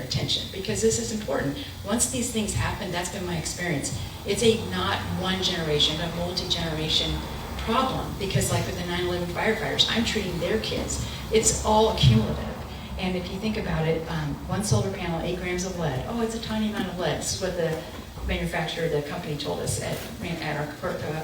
attention, because this is important. Once these things happen, that's been my experience. It's a not one generation, but multi-generation problem, because like with the 9/11 firefighters, I'm treating their kids. It's all cumulative. And if you think about it, one solar panel, 8 grams of lead. Oh, it's a tiny amount of lead. This is what the manufacturer, the company told us at our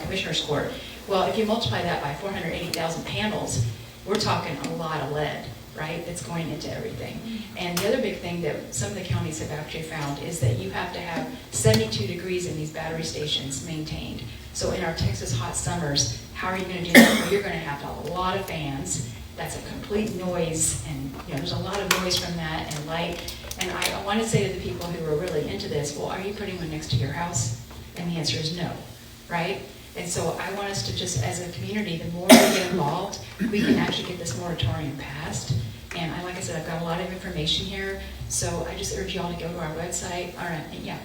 commissioner's court. Well, if you multiply that by 480,000 panels, we're talking a lot of lead, right? That's going into everything. And the other big thing that some of the counties have actually found is that you have to have 72 degrees in these battery stations maintained. So in our Texas hot summers, how are you going to do that? Well, you're going to have a lot of fans. That's a complete noise, and there's a lot of noise from that, and light. And I want to say to the people who are really into this, well, are you putting one next to your house? And the answer is no, right? And so I want us to just, as a community, the more we get involved, we can actually get this moratorium passed. And like I said, I've got a lot of information here, so I just urge you all to go to our website.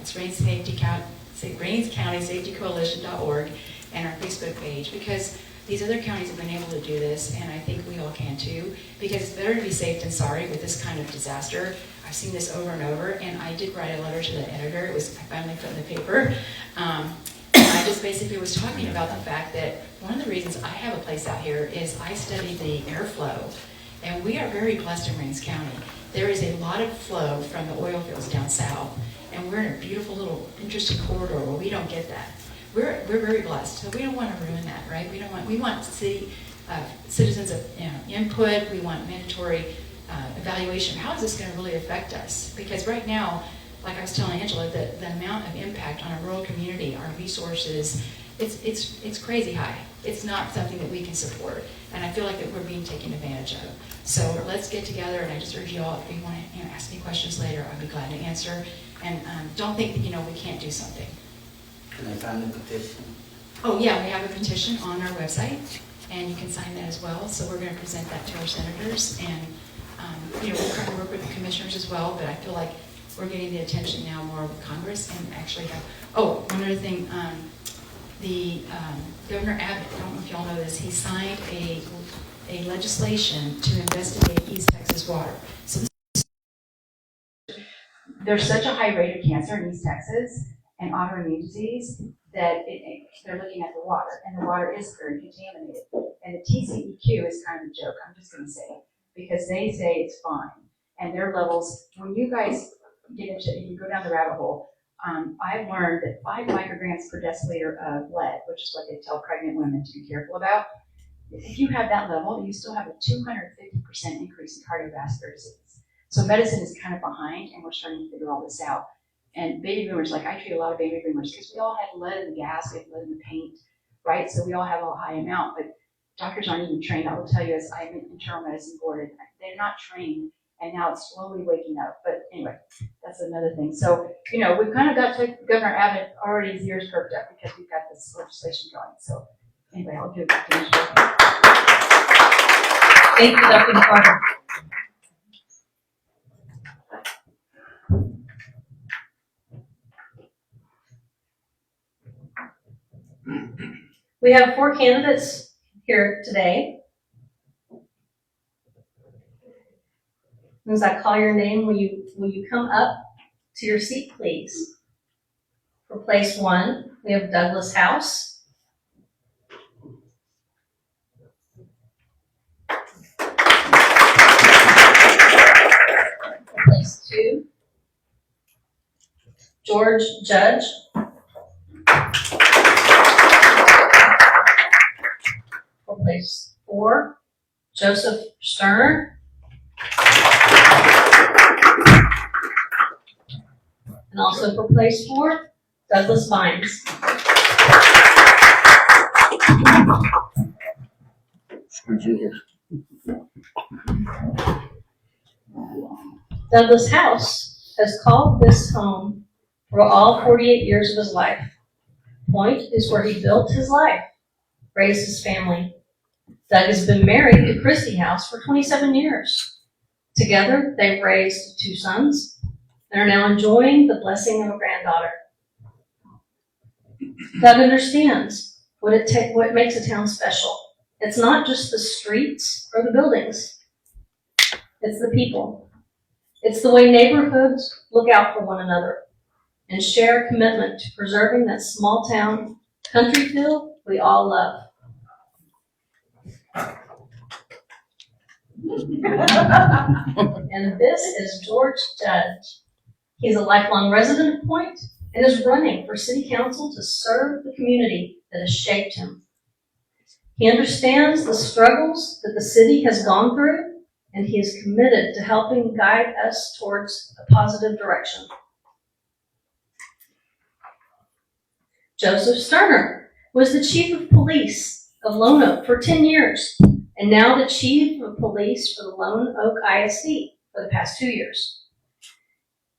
It's Rains County Safety Coalition.org and our Facebook page, because these other counties have been able to do this, and I think we all can too, because it's better to be safe than sorry with this kind of disaster. I've seen this over and over, and I did write a letter to the editor. I finally put in the paper. I just basically was talking about the fact that one of the reasons I have a place out here is I study the airflow, and we are very blessed in Rains County. There is a lot of flow from the oil fields down south, and we're in a beautiful little interesting corridor where we don't get that. We're very blessed, so we don't want to ruin that, right? We want city citizens of input. We want mandatory evaluation. How is this going to really affect us? Because right now, like I was telling Angela, the amount of impact on a rural community, our resources, it's crazy high. It's not something that we can support, and I feel like that we're being taken advantage of. So let's get together, and I just urge you all, if you want to ask me questions later, I'll be glad to answer. And don't think that we can't do something. Can I sign the petition? Oh yeah, we have a petition on our website, and you can sign that as well. So we're going to present that to our senators, and we're trying to work with the commissioners as well. But I feel like we're getting the attention now more with Congress, and actually have. Oh, one other thing, the Governor Abbott. I don't know if y'all know this. He signed a legislation to investigate East Texas water. So there's such a high rate of cancer in East Texas and autoimmune disease that they're looking at the water, and the water is very contaminated. And the TCEQ is kind of a joke, I'm just going to say it, because they say it's fine. And their levels, when you guys you go down the rabbit hole, I've learned that 5 micrograms per deciliter of lead, which is what they tell pregnant women to be careful about, if you have that level, you still have a 250% increase in cardiovascular disease. So medicine is kind of behind, and we're starting to figure all this out. And baby boomers, like I treat a lot of baby boomers because we all had lead in the gas, we had lead in the paint, right? So we all have a high amount, but doctors aren't even trained. I will tell you, as I'm an internal medicine board, they're not trained, and now it's slowly waking up. But anyway, that's another thing. So, we've kind of got to Governor Abbott already, his ears perked up because we've got this legislation going. So anyway, I'll give it back to you. Thank you, Dr. McCarter. We have 4 candidates here today. As I call your name, will you come up to your seat, please? For place 1, we have Douglas House. For place 2, George Judge. For place 4, Joseph Stern. And also for place 4, Douglas Vines. Douglas House has called this home for all 48 years of his life. Point is where he built his life, raised his family. Doug has been married to Christy House for 27 years. Together, they've raised 2 sons and are now enjoying the blessing of a granddaughter. Doug understands what makes a town special. It's not just the streets or the buildings. It's the people. It's the way neighborhoods look out for one another and share a commitment to preserving that small town country feel we all love. And this is George Judge. He's a lifelong resident of Point and is running for city council to serve the community that has shaped him. He understands the struggles that the city has gone through, and he is committed to helping guide us towards a positive direction. Joseph Sterner was the chief of police of Lone Oak for 10 years, and now the chief of police for the Lone Oak ISD for the past 2 years.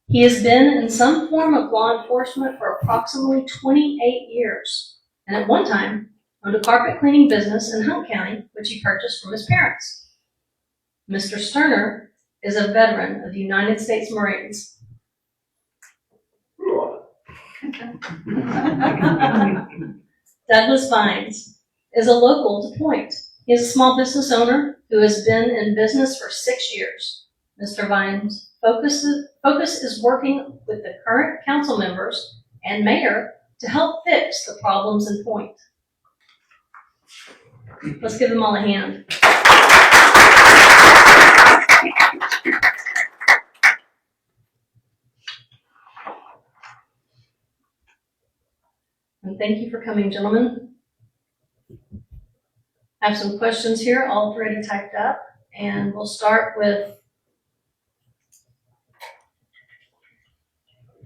He has been in some form of law enforcement for approximately 28 years, and at one time owned a carpet cleaning business in Hunt County, which he purchased from his parents. Mr. Sterner is a veteran of the United States Marines. Douglas Vines is a local to Point. He is a small business owner who has been in business for 6 years. Mr. Vines' focus is working with the current council members and mayor to help fix the problems in Point. Let's give them all a hand. And thank you for coming, gentlemen. I have some questions here, all already typed up, and we'll start with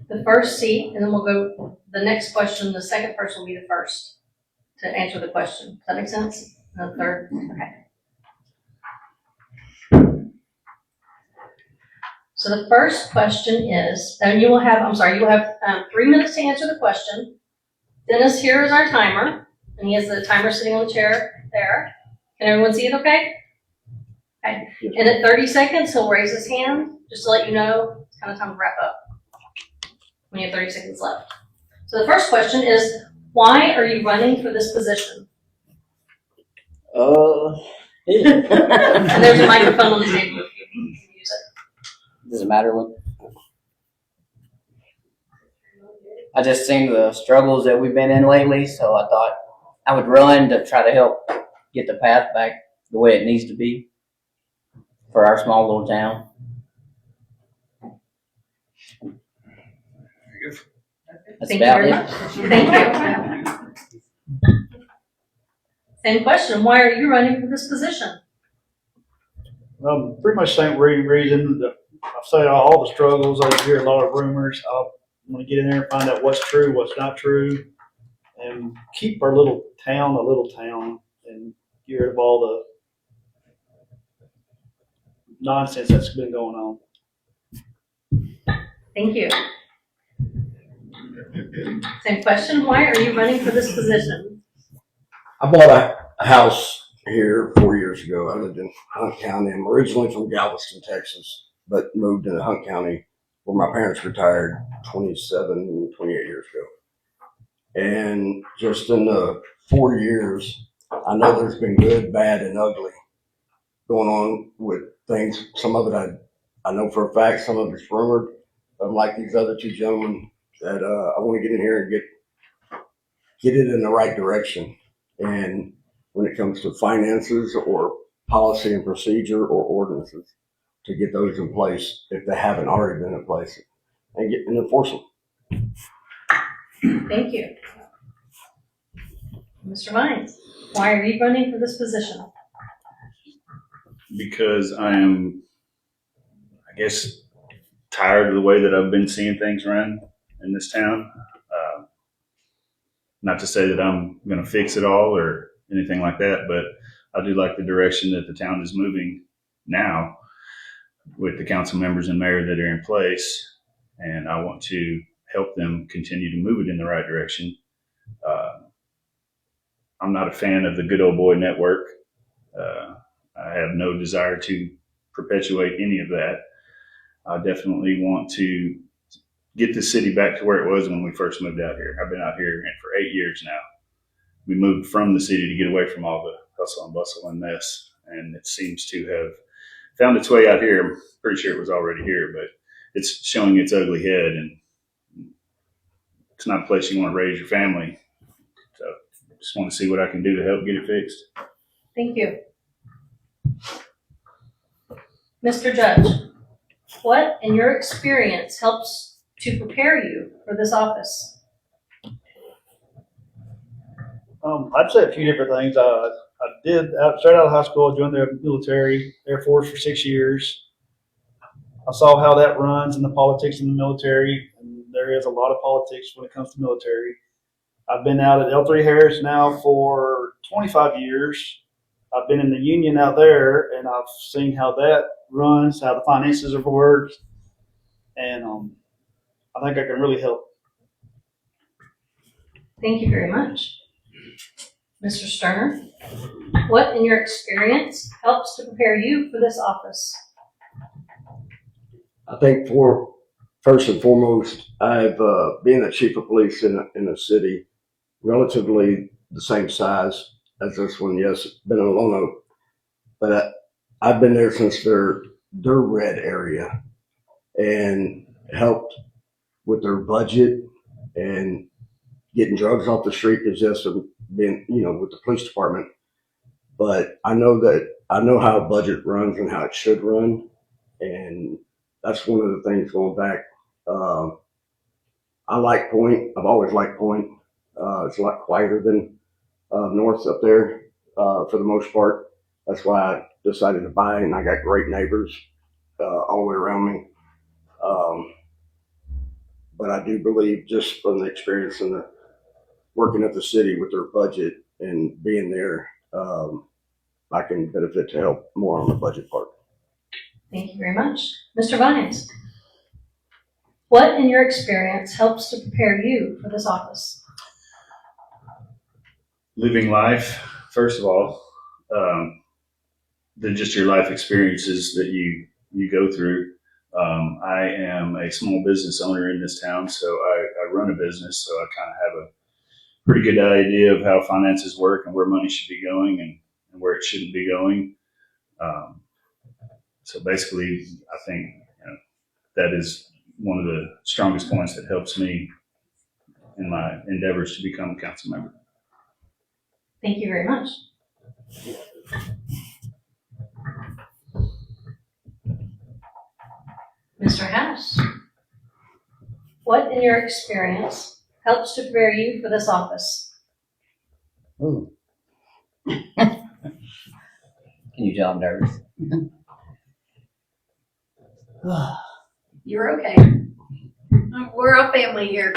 the first seat, and then we'll go the next question. The second person will be the first to answer the question. Does that make sense? And the third? Okay. So the first question is, and you will have 3 minutes to answer the question. Dennis here is our timer, and he has the timer sitting on the chair there. Can everyone see it okay? Okay. And at 30 seconds, he'll raise his hand, just to let you know it's kind of time to wrap up when you have 30 seconds left. So the first question is, why are you running for this position? And there's a microphone on the table if you can use it. Doesn't matter what. I just seen the struggles that we've been in lately, so I thought I would run to try to help get the path back the way it needs to be for our small little town. That's Thank you about very it. much. Thank you. Same question. Why are you running for this position? Pretty much same reason. I've said all the struggles. I hear a lot of rumors. I want to get in there and find out what's true, what's not true, and keep our little town a little town, and get rid of all the nonsense that's been going on. Thank you. Same question. Why are you running for this position? I bought a house here 4 years ago. I lived in Hunt County. I'm originally from Galveston, Texas, but moved into Hunt County where my parents retired 28 years ago. And just in the 4 years, I know there's been good, bad, and ugly going on with things. Some of it I know for a fact, some of it's rumored. But like these other two gentlemen, that I want to get in here and get it in the right direction. And when it comes to finances or policy and procedure or ordinances, to get those in place if they haven't already been in place, and enforce them. Thank you. Mr. Vines, why are you running for this position? Because I am, I guess, tired of the way that I've been seeing things run in this town. Not to say that I'm going to fix it all or anything like that, but I do like the direction that the town is moving now with the council members and mayor that are in place, and I want to help them continue to move it in the right direction. I'm not a fan of the good old boy network. I have no desire to perpetuate any of that. I definitely want to get the city back to where it was when we first moved out here. I've been out here for 8 years now. We moved from the city to get away from all the hustle and bustle and mess, and it seems to have found its way out here. I'm pretty sure it was already here, but it's showing its ugly head, and it's not a place you want to raise your family. So just want to see what I can do to help get it fixed. Thank you. Mr. Judge, what in your experience helps to prepare you for this office? I'd say a few different things. I did straight out of high school. I joined the military, Air Force for 6 years. I saw how that runs and the politics in the military, and there is a lot of politics when it comes to military. I've been out at L3 Harris now for 25 years. I've been in the union out there, and I've seen how that runs, how the finances are worked, and I think I can really help. Thank you very much. Mr. Sterner, what in your experience helps to prepare you for this office? I think first and foremost, I've been a chief of police in a city relatively the same size as this one. Yes, been a long, but I've been there since their red area and helped with their budget and getting drugs off the street is just being, with the police department. But I know how a budget runs and how it should run. And that's one of the things going back. I like Point. I've always liked Point. It's a lot quieter than North up there for the most part. That's why I decided to buy, and I got great neighbors all the way around me. But I do believe, just from the experience and the working at the city with their budget and being there, I can benefit to help more on the budget part. Thank you very much. Mr. Vines, what in your experience helps to prepare you for this office? Living life, first of all, just your life experiences that you go through. I am a small business owner in this town, so I run a business, so I kind of have a pretty good idea of how finances work and where money should be going and where it shouldn't be going. So basically, I think that is one of the strongest points that helps me in my endeavors to become a council member. Thank you very much. Mr. House, what in your experience helps to prepare you for this office? Ooh. Can you tell I'm nervous? You're okay. We're a family here,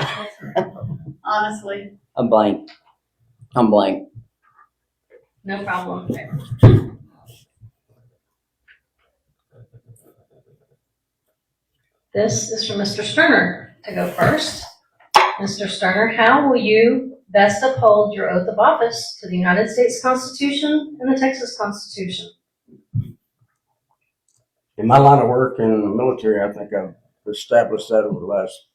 honestly. I'm blank. No problem. This is for Mr. Sterner to go first. Mr. Sterner, how will you best uphold your oath of office to the United States Constitution and the Texas Constitution? In my line of work in the military, I think I've established that over the last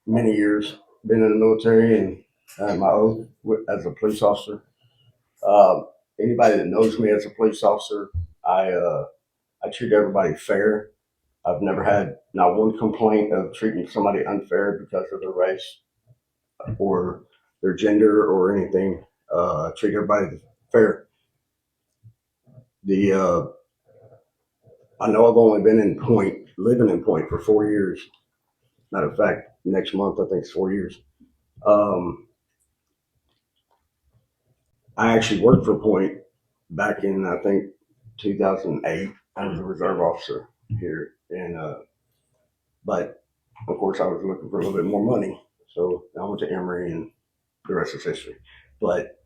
many years. Been in the military and my oath as a police officer. Anybody that knows me as a police officer, I treat everybody fair. I've never had not one complaint of treating somebody unfair because of their race or their gender or anything. I treat everybody fair. I know I've only been in Point, living in Point for 4 years. Matter of fact, next month I think it's 4 years. I actually worked for Point back in, I think, 2008. I was a reserve officer here, and but of course I was looking for a little bit more money, so I went to Emory, and the rest is history. But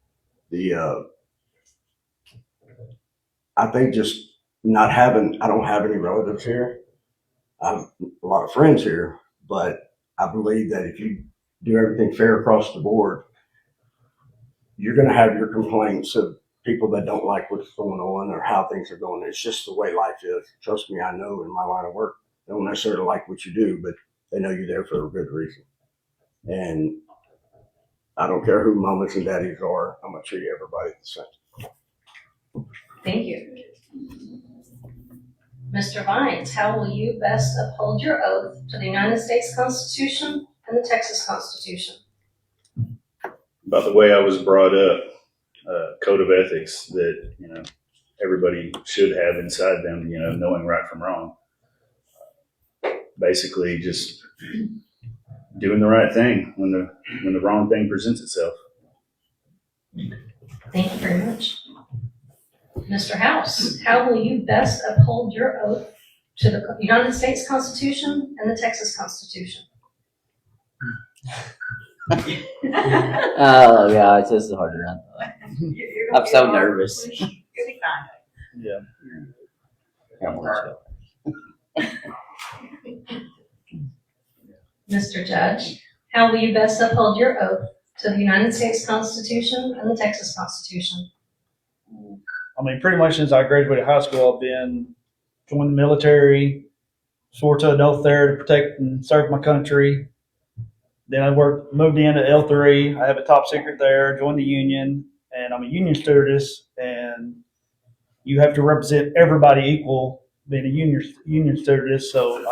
I think just not having, I don't have any relatives here. I have a lot of friends here, but I believe that if you do everything fair across the board, you're going to have your complaints of people that don't like what's going on or how things are going. It's just the way life is. Trust me, I know in my line of work, they don't necessarily like what you do, but they know you're there for a good reason. And I don't care who mamas and daddies are, I'm going to treat everybody the same. Thank you. Mr. Vines, how will you best uphold your oath to the United States Constitution and the Texas Constitution? About the way I was brought up, code of ethics that, everybody should have inside them, knowing right from wrong. Basically just doing the right thing when the wrong thing presents itself. Thank you very much. Mr. House, how will you best uphold your oath to the United States Constitution and the Texas Constitution? Oh gosh, this is harder than I thought. I'm so nervous. You'll be fine. Yeah. Mr. Judge, how will you best uphold your oath to the United States Constitution and the Texas Constitution? I mean, pretty much since I graduated high school, I've joined the military, swore to an oath there to protect and serve my country. Then I moved into L3. I have a top secret there, joined the union, and I'm a union stewardess, and you have to represent everybody equal being a union stewardess, so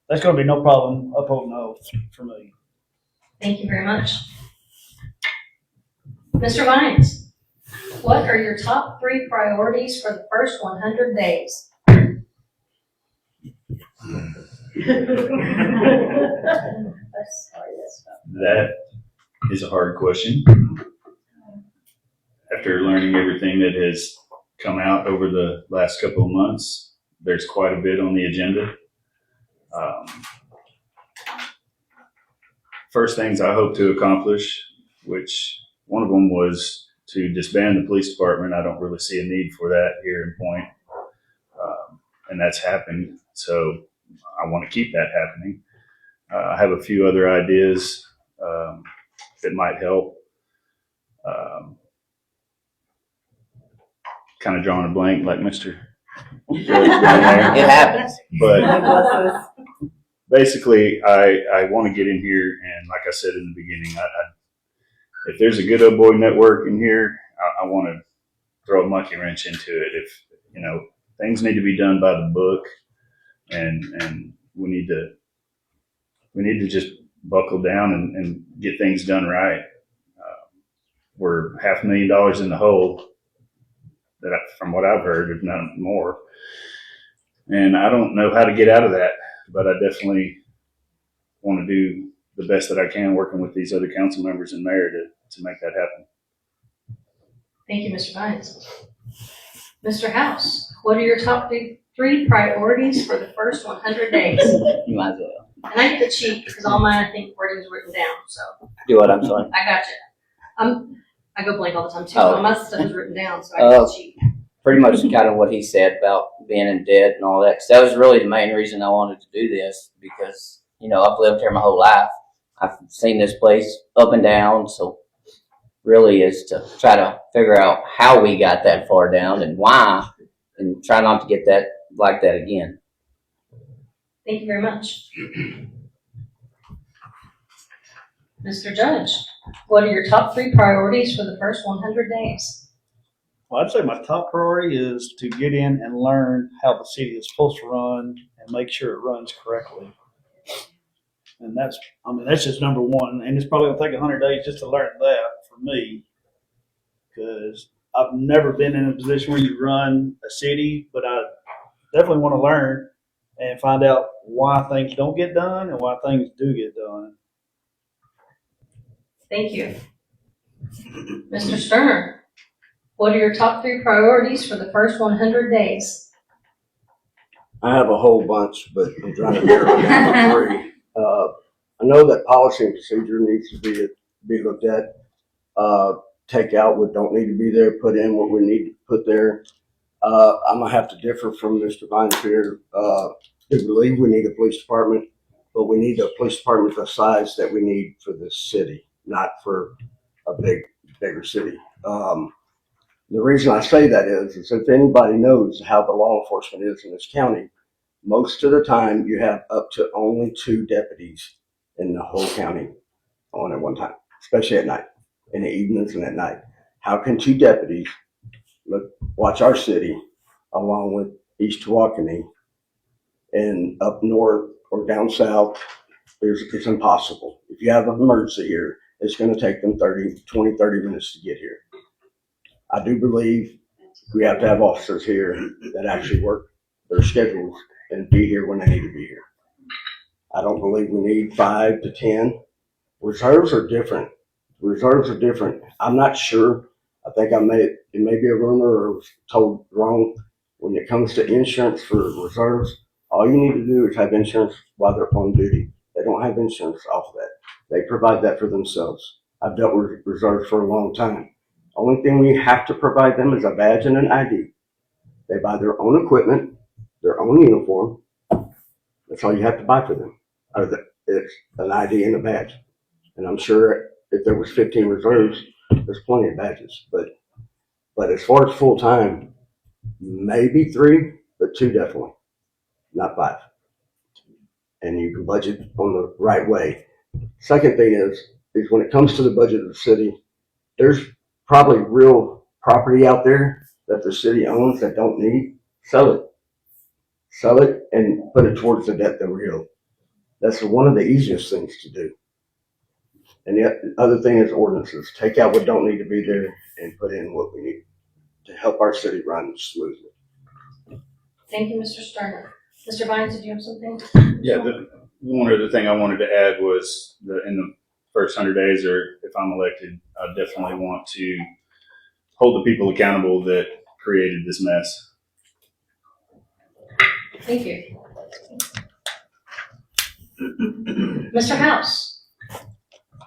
that's going to be no problem upholding the oath for me. Thank you very much. Mr. Vines, what are your top 3 priorities for the first 100 days? That is a hard question. After learning everything that has come out over the last couple of months, there's quite a bit on the agenda. First things I hope to accomplish, which one of them was to disband the police department. I don't really see a need for that here in Point, and that's happened. So I want to keep that happening. I have a few other ideas that might help. Kind of drawing a blank like Mr. It happens. But basically, I want to get in here, and like I said in the beginning, if there's a good old boy network in here, I want to throw a monkey wrench into it. If things need to be done by the book, and we need to just buckle down and get things done right. We're $500,000 in the hole. From what I've heard, if not more, and I don't know how to get out of that. But I definitely want to do the best that I can working with these other council members and mayor to make that happen. Thank you, Mr. Vines. Mr. House, what are your top 3 priorities for the first 100 days? You might as well. And I get to cheat because all mine, I think, wording is written down, so Do what I'm saying. I got you. I go blank all the time too, Oh. so my stuff is written down, so I get to cheat. Pretty much kind of what he said about being in debt and all that. 'Cause that was really the main reason I wanted to do this because, I've lived here my whole life. I've seen this place up and down. So really is to try to figure out how we got that far down and why and try not to get that like that again. Thank you very much. Mr. Judge, what are your top 3 priorities for the first 100 days? Well, I'd say my top priority is to get in and learn how the city is supposed to run and make sure it runs correctly. And that's just number one. And it's probably gonna take 100 days just to learn that for me, because I've never been in a position where you run a city, but I definitely want to learn and find out why things don't get done and why things do get done. Thank you. Mr. Sterner, what are your top 3 priorities for the first 100 days? I have a whole bunch, but I'm trying to narrow it down to 3. I know that policy and procedure needs to be looked at. Take out what don't need to be there, put in what we need to put there. I'm gonna have to differ from Mr. Vines here. I believe we need a police department, but we need a police department the size that we need for this city, not for a bigger city. The reason I say that is if anybody knows how the law enforcement is in this county, most of the time you have up to only 2 deputies in the whole county on at one time, especially at night, in the evenings and at night. How can 2 deputies watch our city along with East Tawakoni and up north or down south. It's impossible. If you have an emergency here, it's going to take them 30 minutes to get here. I do believe we have to have officers here that actually work their schedules and be here when they need to be here. I don't believe we need 5 to 10. Reserves are different. I'm not sure. I think it may be a rumor or was told wrong. When it comes to insurance for reserves, all you need to do is have insurance while they're on duty. They don't have insurance off of that. They provide that for themselves. I've dealt with reserves for a long time. Only thing we have to provide them is a badge and an ID. They buy their own equipment, their own uniform. That's all you have to buy for them. It's an ID and a badge. And I'm sure if there was 15 reserves, there's plenty of badges. But as far as full time, maybe 3, but 2 definitely, not 5. And you can budget on the right way. Second thing is when it comes to the budget of the city, there's probably real property out there that the city owns that don't need. Sell it and put it towards the debt that we owe. That's one of the easiest things to do. And the other thing is ordinances. Take out what don't need to be there and put in what we need to help our city run smoothly. Thank you, Mr. Sterner. Mr. Vines, did you have something? Yeah, one other thing I wanted to add was in the first 100 days, or if I'm elected, I definitely want to hold the people accountable that created this mess. Thank you. Mr. House,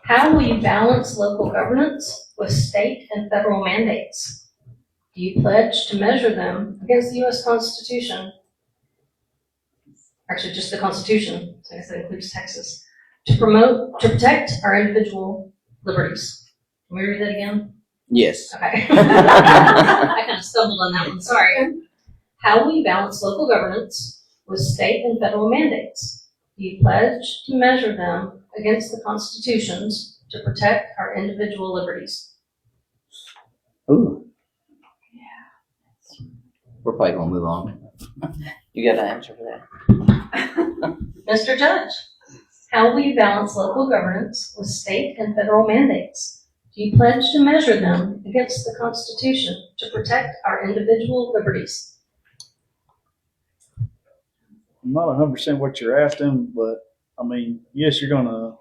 how will you balance local governance with state and federal mandates? Do you pledge to measure them against the U.S. Constitution? Actually, just the Constitution, so I guess that includes Texas, to protect our individual liberties. Can we read that again? Yes. Okay. I kind of stumbled on that one, sorry. How will you balance local governance with state and federal mandates? Do you pledge to measure them against the constitutions to protect our individual liberties? Ooh. We're probably gonna move on. You got an answer for that? Mr. Judge, how will you balance local governance with state and federal mandates? Do you pledge to measure them against the Constitution to protect our individual liberties? I'm not 100% what you're asking, but I mean, yes, you're gonna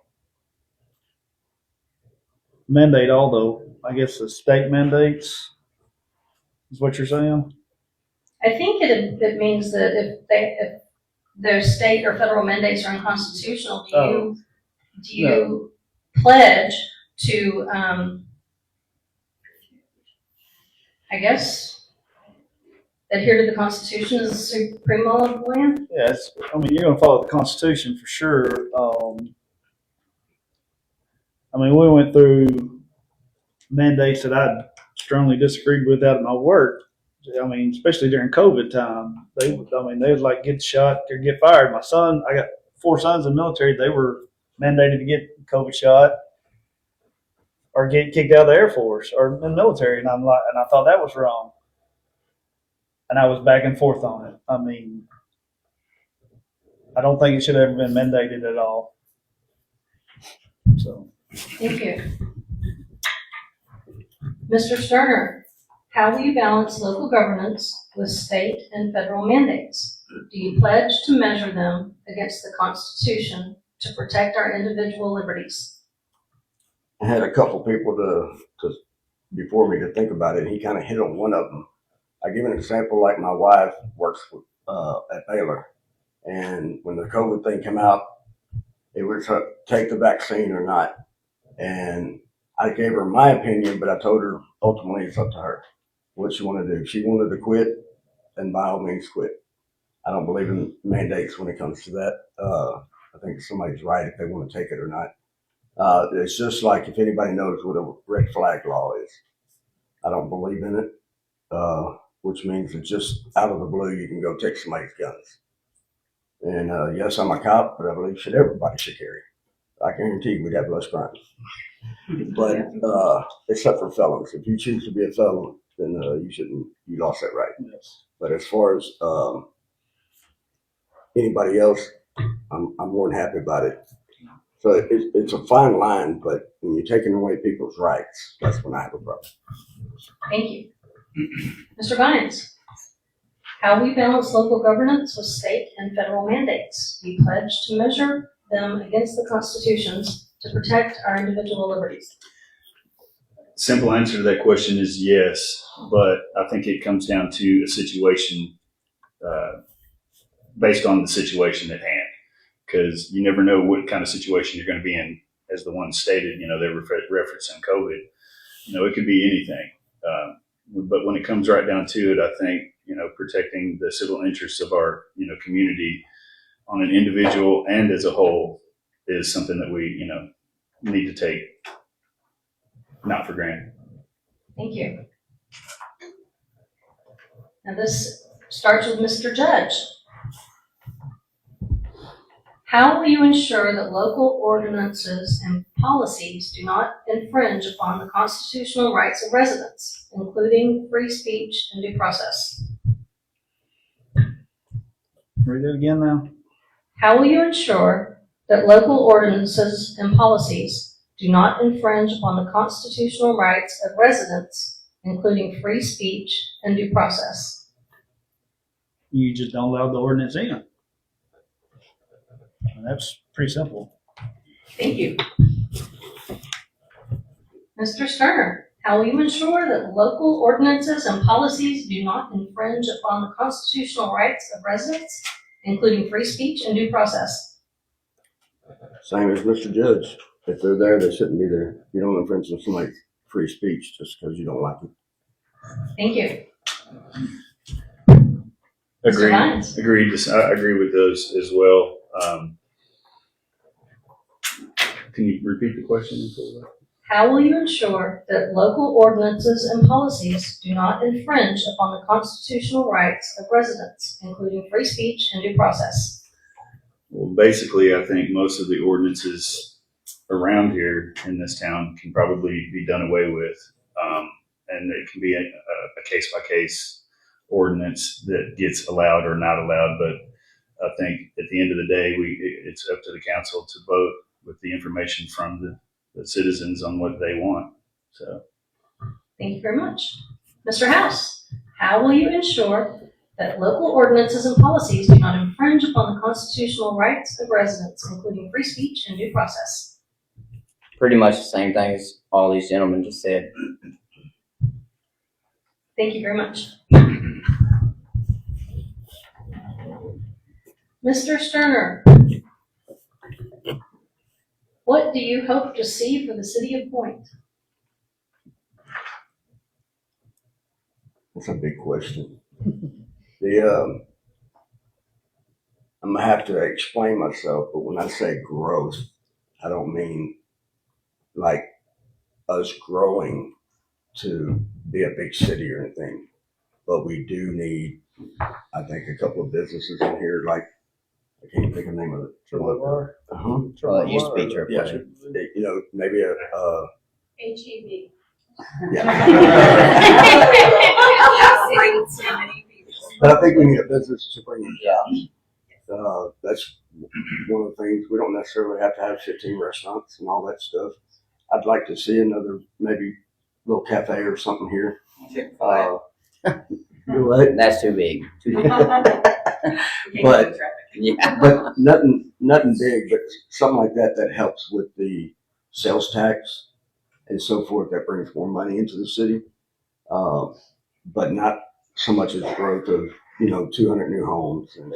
mandate all I guess the state mandates is what you're saying? I think it means that if those state or federal mandates are unconstitutional, do you pledge to, I guess, adhere to the Constitution as the supreme law of the land? Yeah, you're gonna follow the Constitution for sure. We went through mandates that I strongly disagreed with out of my work. Especially during COVID time, they was like get shot or get fired. I got 4 sons in the military. They were mandated to get COVID shot or get kicked out of the Air Force or in the military. And I thought that was wrong. And I was back and forth on it. I don't think it should have ever been mandated at all. So. Thank you. Mr. Sterner, how will you balance local governance with state and federal mandates? Do you pledge to measure them against the Constitution to protect our individual liberties? I had a couple people to before me to think about it, and he kind of hit on one of them. I give an example, like my wife works at Baylor, and when the COVID thing came out, it was take the vaccine or not. And I gave her my opinion, but I told her ultimately it's up to her what she wanted to do. If she wanted to quit, then by all means quit. I don't believe in mandates when it comes to that. I think somebody's right if they want to take it or not. It's just like if anybody knows what a red flag law is. I don't believe in it, which means that just out of the blue you can go take somebody's guns. And yes, I'm a cop, but I believe everybody should carry. I guarantee you we'd have less crime. But except for felons. If you choose to be a felon, then you lost that right. Yes. But as far as anybody else, I'm more than happy about it. So it's a fine line, but when you're taking away people's rights, that's when I have a problem. Thank you. Mr. Vines, how we balance local governance with state and federal mandates. We pledge to measure them against the constitutions to protect our individual liberties. Simple answer to that question is yes, but I think it comes down to a situation based on the situation at hand, because you never know what kind of situation you're going to be in. As the one stated, they're referencing COVID. It could be anything. But when it comes right down to it, I think protecting the civil interests of our community on an individual and as a whole is something that we need to take not for granted. Thank you. Now this starts with Mr. Judge. How will you ensure that local ordinances and policies do not infringe upon the constitutional rights of residents, including free speech and due process? Read it again now. How will you ensure that local ordinances and policies do not infringe upon the constitutional rights of residents, including free speech and due process? You just don't allow the ordinance in. And that's pretty simple. Thank you. Mr. Sterner, how will you ensure that local ordinances and policies do not infringe upon the constitutional rights of residents, including free speech and due process? Same as Mr. Judge. If they're there, they shouldn't be there. You don't infringe on somebody's free speech just because you don't like it. Thank you. Agreed. Mr. Lyons. Agreed. I agree with those as well. Can you repeat the question? How will you ensure that local ordinances and policies do not infringe upon the constitutional rights of residents, including free speech and due process? Well, basically, I think most of the ordinances around here in this town can probably be done away with. And it can be a case-by-case ordinance that gets allowed or not allowed. But I think at the end of the day, it's up to the council to vote with the information from the citizens on what they want. So, Thank you very much. Mr. House, how will you ensure that local ordinances and policies do not infringe upon the constitutional rights of residents, including free speech and due process? Pretty much the same thing as all these gentlemen just said. Thank you very much. Mr. Sterner, what do you hope to see for the city of Point? That's a big question. I'm gonna have to explain myself, but when I say growth, I don't mean like us growing to be a big city or anything. But we do need, I think, a couple of businesses in here, like, I can't think of the name of it. Uh-huh. Well, it used to be Triple Yeah, A. maybe a, HEB. but I think we need a business to bring in jobs. That's one of the things. We don't necessarily have to have 15 restaurants and all that stuff. I'd like to see another maybe little cafe or something here. What? That's too big. Too big. But Yeah. but nothing big, but something like that helps with the sales tax and so forth. That brings more money into the city, but not so much as growth of 200 new homes and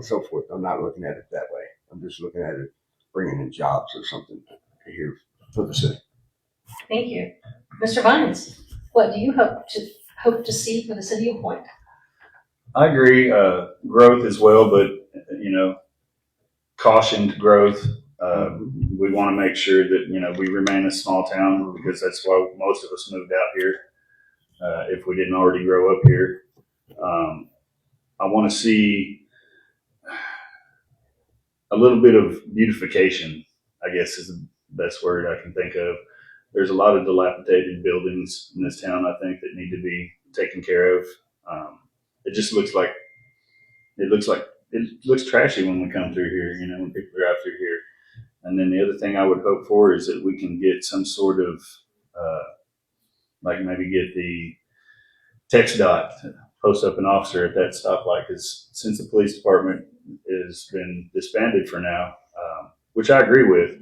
so forth. I'm not looking at it that way. I'm just looking at it bringing in jobs or something here for the city. Thank you. Mr. Vines, what do you hope to see for the city of Point? I agree, growth as well, but cautioned growth. We want to make sure that we remain a small town because that's why most of us moved out here. If we didn't already grow up here, I want to see a little bit of beautification, I guess is the best word I can think of. there's a lot of dilapidated buildings in this town, I think, that need to be taken care of. It just looks like it looks trashy when we come through here, when people drive through here. And then the other thing I would hope for is that we can get some sort of, like maybe get the Tex dot to post up an officer at that stoplight, because since the police department has been disbanded for now, which I agree with,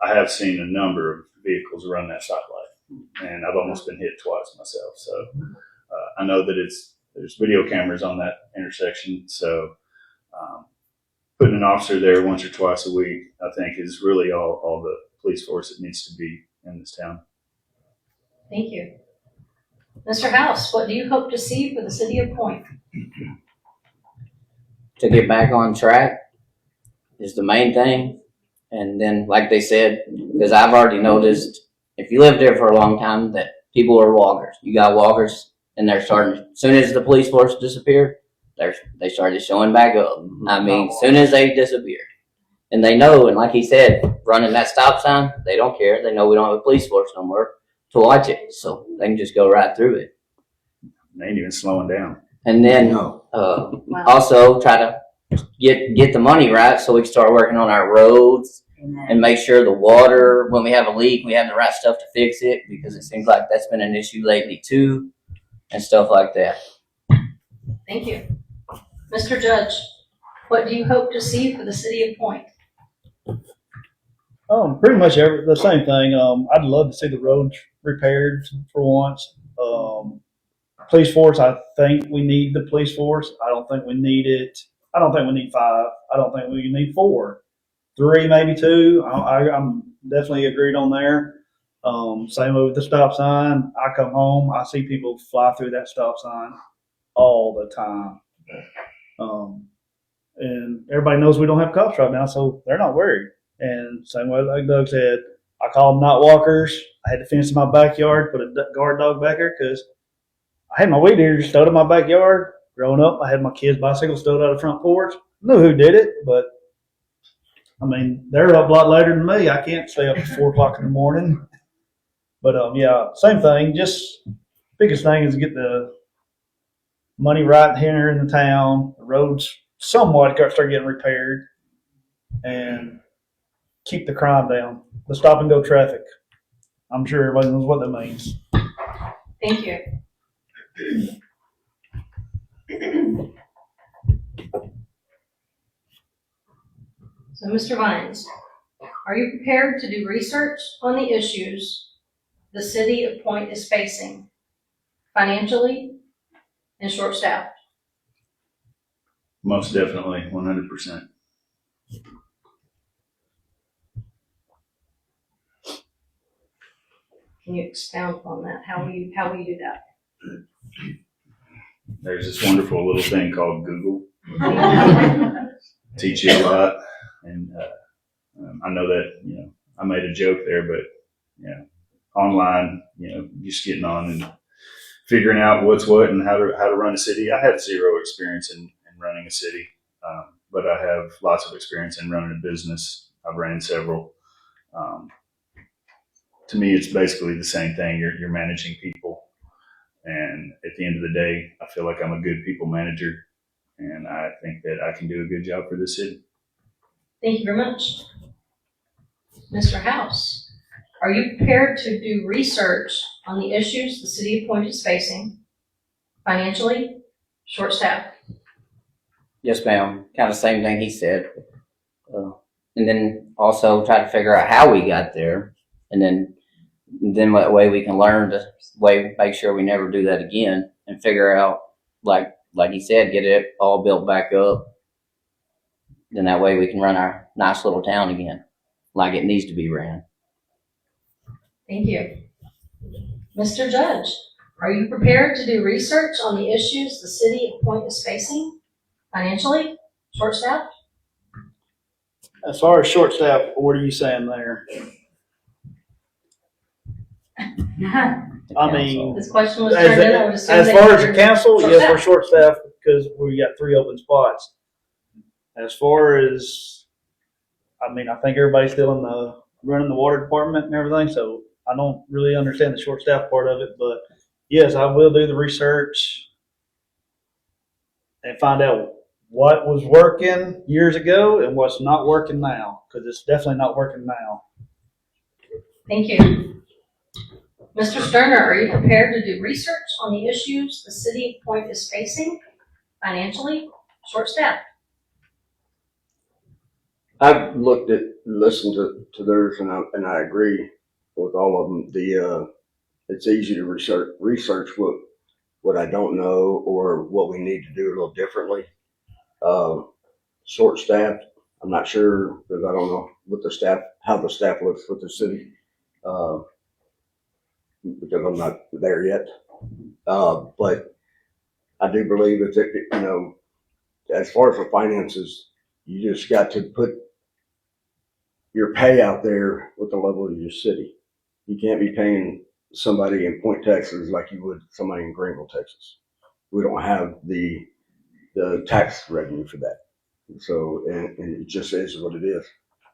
I have seen a number of vehicles run that stoplight, and I've almost been hit twice myself. So I know that there's video cameras on that intersection, so putting an officer there once or twice a week, I think, is really all the police force that needs to be in this town. Thank you. Mr. House, what do you hope to see for the city of Point? To get back on track is the main thing. And then, like they said, because I've already noticed, if you live there for a long time, that people are walkers. You got walkers, and they're starting, as soon as the police force disappeared, they started showing back up. I mean, as soon as they disappeared. And they know, and like he said, running that stop sign, they don't care. They know we don't have a police force no more to watch it. So they can just go right through it. They ain't even slowing down. And then also try to get the money right so we can start working on our roads and make sure the water, when we have a leak, we have the right stuff to fix it, because it seems like that's been an issue lately too, and stuff like that. Thank you. Mr. Judge, what do you hope to see for the city of Point? Pretty much the same thing. I'd love to see the roads repaired for once. Police force, I think we need the police force. I don't think we need it. I don't think we need 5. I don't think we need 4. 3, maybe 2. I'm definitely agreed on there. Same with the stop sign. I come home, I see people fly through that stop sign all the time. And everybody knows we don't have cops right now, so they're not worried. And same way, like Doug said, I call them night walkers. I had to fence in my backyard, put a guard dog back there, because I had my weed eater stowed in my backyard. Growing up, I had my kids' bicycle stowed out the front porch. Knew who did it, but I mean, they're up a lot later than me. I can't stay up at 4 o'clock in the morning. But yeah, same thing. Just biggest thing is get the money right here in the town. The roads somewhat start getting repaired, and keep the crime down. The stop and go traffic. I'm sure everybody knows what that means. Thank you. So, Mr. Vines, are you prepared to do research on the issues the city of Point is facing financially and short-staffed? Most definitely, 100%. Can you expound upon that? How will you do that? There's this wonderful little thing called Google. Teach you a lot. And I know that, I made a joke there, but, online, just getting on and figuring out what's what and how to run a city. I had 0 experience in running a city, but I have lots of experience in running a business. I've ran several. To me, it's basically the same thing. You're managing people. And at the end of the day, I feel like I'm a good people manager, and I think that I can do a good job for the city. Thank you very much. Mr. House, are you prepared to do research on the issues the city of Point is facing financially, short-staffed? Yes, ma'am. Kind of same thing he said. And then also try to figure out how we got there, and then that way we can learn to make sure we never do that again, and figure out, like he said, get it all built back up. Then that way we can run our nice little town again, like it needs to be ran. Thank you. Mr. Judge, are you prepared to do research on the issues the city of Point is facing financially, short-staffed? As far as short staff, what are you saying there? I mean, This question was turned in. I would assume as that far as you're the council, yes, short-staffed. we're short staffed because we got 3 open spots. As far as, I mean, I think everybody's still in the running the water department and everything, so I don't really understand the short staff part of it, but yes, I will do the research and find out what was working years ago and what's not working now, because it's definitely not working now. Thank you. Mr. Sterner, are you prepared to do research on the issues the city of Point is facing financially, short staff? I've listened to theirs, and I agree with all of them. It's easy to research what I don't know or what we need to do a little differently. Short staffed, I'm not sure because I don't know how the staff looks with the city, because I'm not there yet. But I do believe as far as the finances, you just got to put your pay out there with the level of your city. You can't be paying somebody in Point, Texas like you would somebody in Greenville, Texas. We don't have the tax revenue for that. So, and it just is what it is.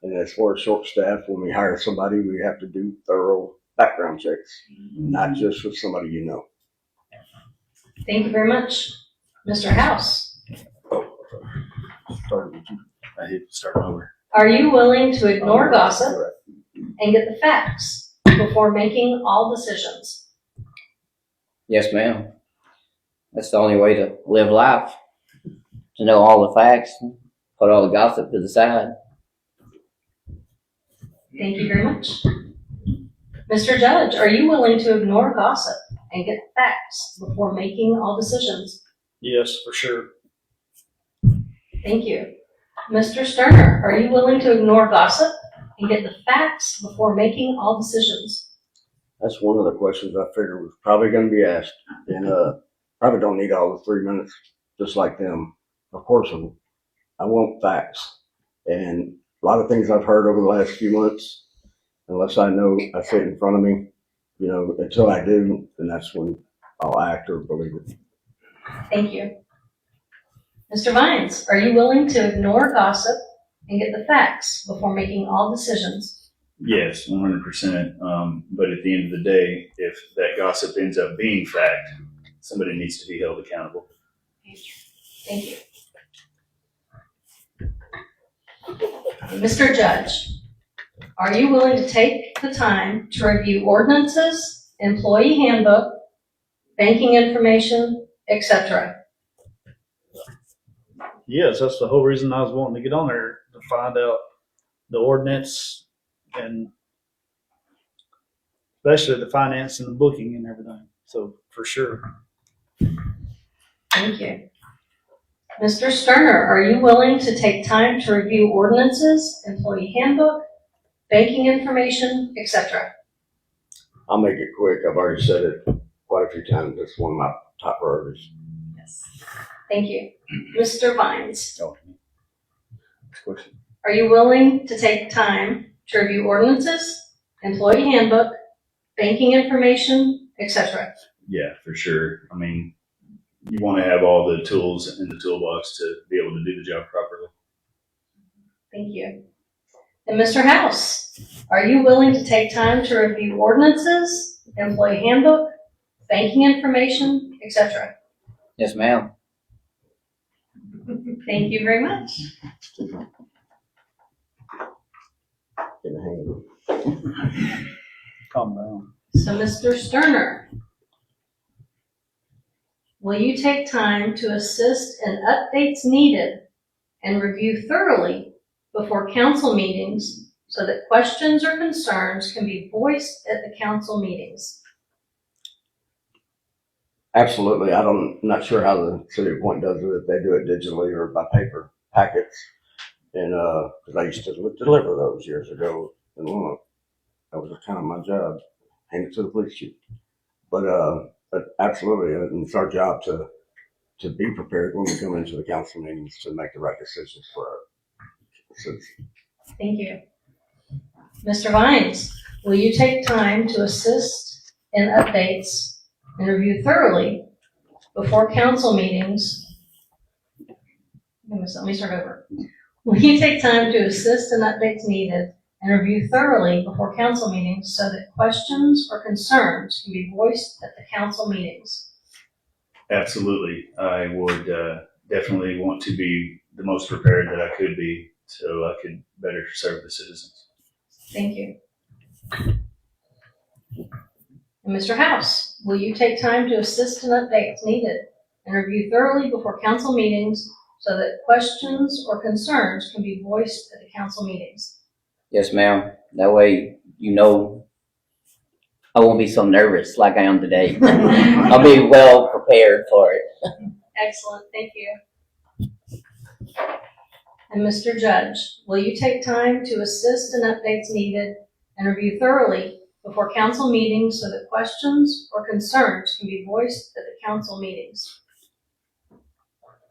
And as far as short staff, when we hire somebody, we have to do thorough background checks, not just with somebody you know. Thank you very much. Mr. House, I hate starting over. are you willing to ignore gossip and get the facts before making all decisions? Yes, ma'am. That's the only way to live life, to know all the facts, put all the gossip to the side. Thank you very much. Mr. Judge, are you willing to ignore gossip and get the facts before making all decisions? Yes, for sure. Thank you. Mr. Sterner, are you willing to ignore gossip and get the facts before making all decisions? That's one of the questions I figured was probably going to be asked, and probably don't need all the 3 minutes, just like them. Of course, I want facts, and a lot of things I've heard over the last few months, unless I know I see it in front of me, until I do, then that's when I'll act or believe it. Thank you. Mr. Vines, are you willing to ignore gossip and get the facts before making all decisions? Yes, 100%. But at the end of the day, if that gossip ends up being fact, somebody needs to be held accountable. Thank you. Mr. Judge, are you willing to take the time to review ordinances, employee handbook, banking information, etc.? Yes, that's the whole reason I was wanting to get on there, to find out the ordinance and especially the finance and the booking and everything. So for sure. Thank you. Mr. Sterner, are you willing to take time to review ordinances, employee handbook, banking information, etc.? I'll make it quick. I've already said it quite a few times. It's one of my top priorities. Yes. Thank you. Mr. Vines, Oh, next question. are you willing to take time to review ordinances, employee handbook, banking information, etc.? Yeah, for sure. I mean, you want to have all the tools in the toolbox to be able to do the job properly. Thank you. And Mr. House, are you willing to take time to review ordinances, employee handbook, banking information, etc.? Yes, ma'am. Thank you very much. Get a hang of it. Calm down. So, Mr. Sterner, will you take time to assist in updates needed and review thoroughly before council meetings so that questions or concerns can be voiced at the council meetings? Absolutely. I'm not sure how the city of Point does it, if they do it digitally or by paper packets. And, cause I used to deliver those years ago. And that was kind of my job, hand it to the police chief. But absolutely, it's our job to be prepared when we come into the council meetings to make the right decisions for our citizens. Thank you. Mr. Vines, will you take time to assist in updates and review thoroughly before council meetings? Let me start over. Will you take time to assist in updates needed and review thoroughly before council meetings so that questions or concerns can be voiced at the council meetings? Absolutely. I would definitely want to be the most prepared that I could be so I could better serve the citizens. Thank you. And Mr. House, will you take time to assist in updates needed and review thoroughly before council meetings so that questions or concerns can be voiced at the council meetings? Yes, ma'am. That way, I won't be so nervous like I am today. I'll be well prepared for it. Excellent, thank you. And Mr. Judge, will you take time to assist in updates needed and review thoroughly before council meetings so that questions or concerns can be voiced at the council meetings?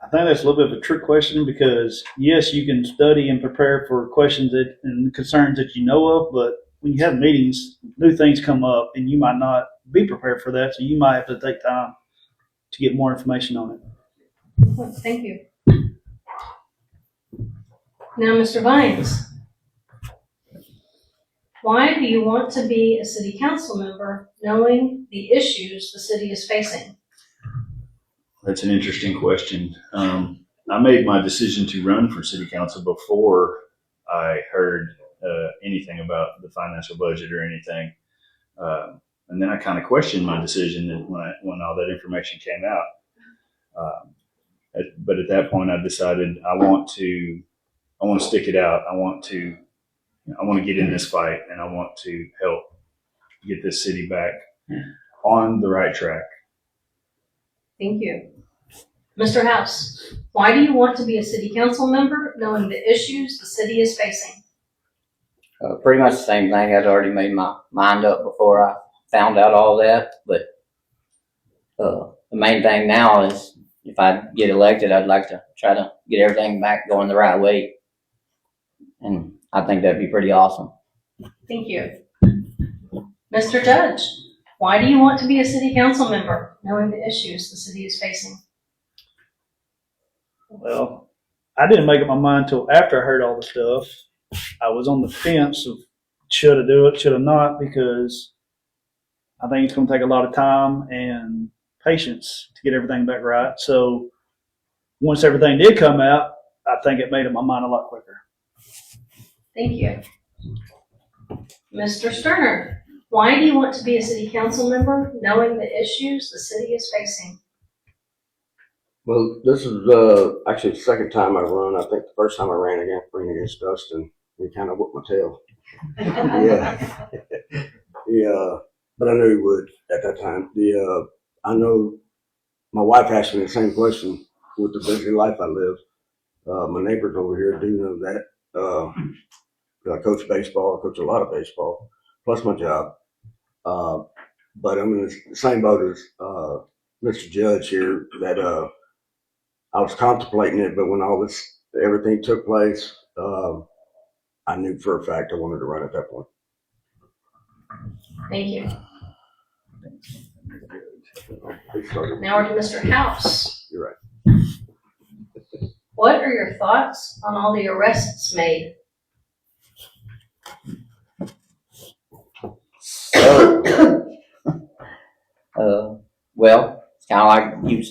I think that's a little bit of a trick question because yes, you can study and prepare for questions and concerns that you know of, but when you have meetings, new things come up and you might not be prepared for that. So you might have to take time to get more information on it. Thank you. Now, Mr. Vines, why do you want to be a city council member knowing the issues the city is facing? That's an interesting question. I made my decision to run for city council before I heard anything about the financial budget or anything. And then I kind of questioned my decision when all that information came out. But at that point, I decided I want to stick it out. I want to get in this fight, and I want to help get this city back on the right track. Thank you. Mr. House, why do you want to be a city council member knowing the issues the city is facing? Pretty much the same thing. I'd already made my mind up before I found out all that. But the main thing now is if I get elected, I'd like to try to get everything back going the right way. And I think that'd be pretty awesome. Thank you. Mr. Judge, why do you want to be a city council member knowing the issues the city is facing? Well, I didn't make up my mind until after I heard all the stuff. I was on the fence of should I do it, should I not, because I think it's going to take a lot of time and patience to get everything back right. So once everything did come out, I think it made up my mind a lot quicker. Thank you. Mr. Sterner, why do you want to be a city council member knowing the issues the city is facing? Well, this is actually the second time I run. I think the first time I ran against Dustin, he kind of whooped my tail. Yeah. But I knew he would at that time. I know my wife asked me the same question with the busy life I live. My neighbors over here do know that. I coach baseball. I coach a lot of baseball, plus my job. But I'm in the same boat as Mr. Judge here that I was contemplating it, but when everything took place, I knew for a fact I wanted to run at that point. Thank you. Now we're to Mr. House. You're right. What are your thoughts on all the arrests made? Well, it's kind of like you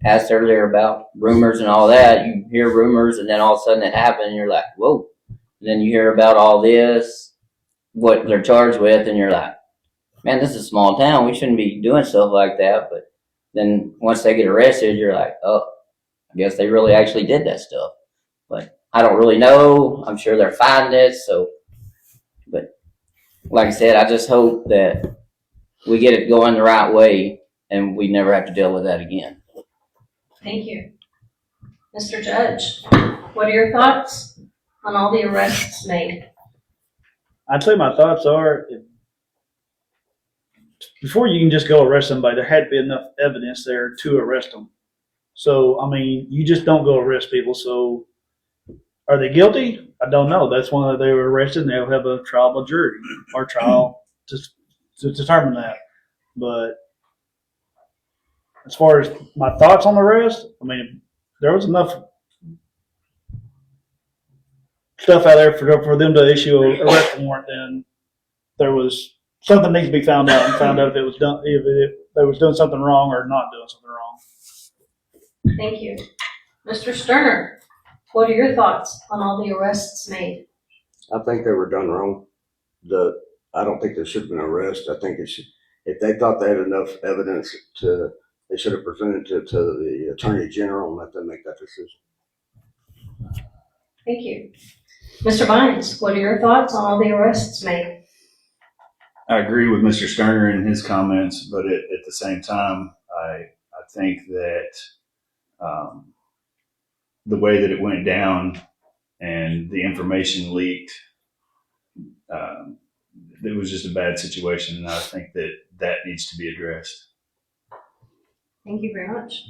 asked earlier about rumors and all that. You hear rumors, and then all of a sudden it happens, and you're like, whoa. And then you hear about all this, what they're charged with, and you're like, man, this is a small town. We shouldn't be doing stuff like that. But then once they get arrested, you're like, oh, I guess they really actually did that stuff. But I don't really know. I'm sure they're fighting it. So, but like I said, I just hope that we get it going the right way and we never have to deal with that again. Thank you. Mr. Judge, what are your thoughts on all the arrests made? I'd say my thoughts are, before you can just go arrest somebody, there had to be enough evidence there to arrest them. So, I mean, you just don't go arrest people. So, are they guilty? I don't know. That's why they were arrested, and they'll have a trial by jury or trial to determine that. But as far as my thoughts on the rest, I mean, there was enough stuff out there for them to issue a arrest warrant, then there was something needs to be found out and found out if it was done, if they was doing something wrong or not doing something wrong. Thank you. Mr. Sterner, what are your thoughts on all the arrests made? I think they were done wrong. I don't think there should have been an arrest. I think if they thought they had enough evidence they should have presented it to the Attorney General and let them make that decision. Thank you. Mr. Vines, what are your thoughts on all the arrests made? I agree with Mr. Sterner in his comments, but at the same time, I think that the way that it went down and the information leaked, it was just a bad situation, and I think that needs to be addressed. Thank you very much.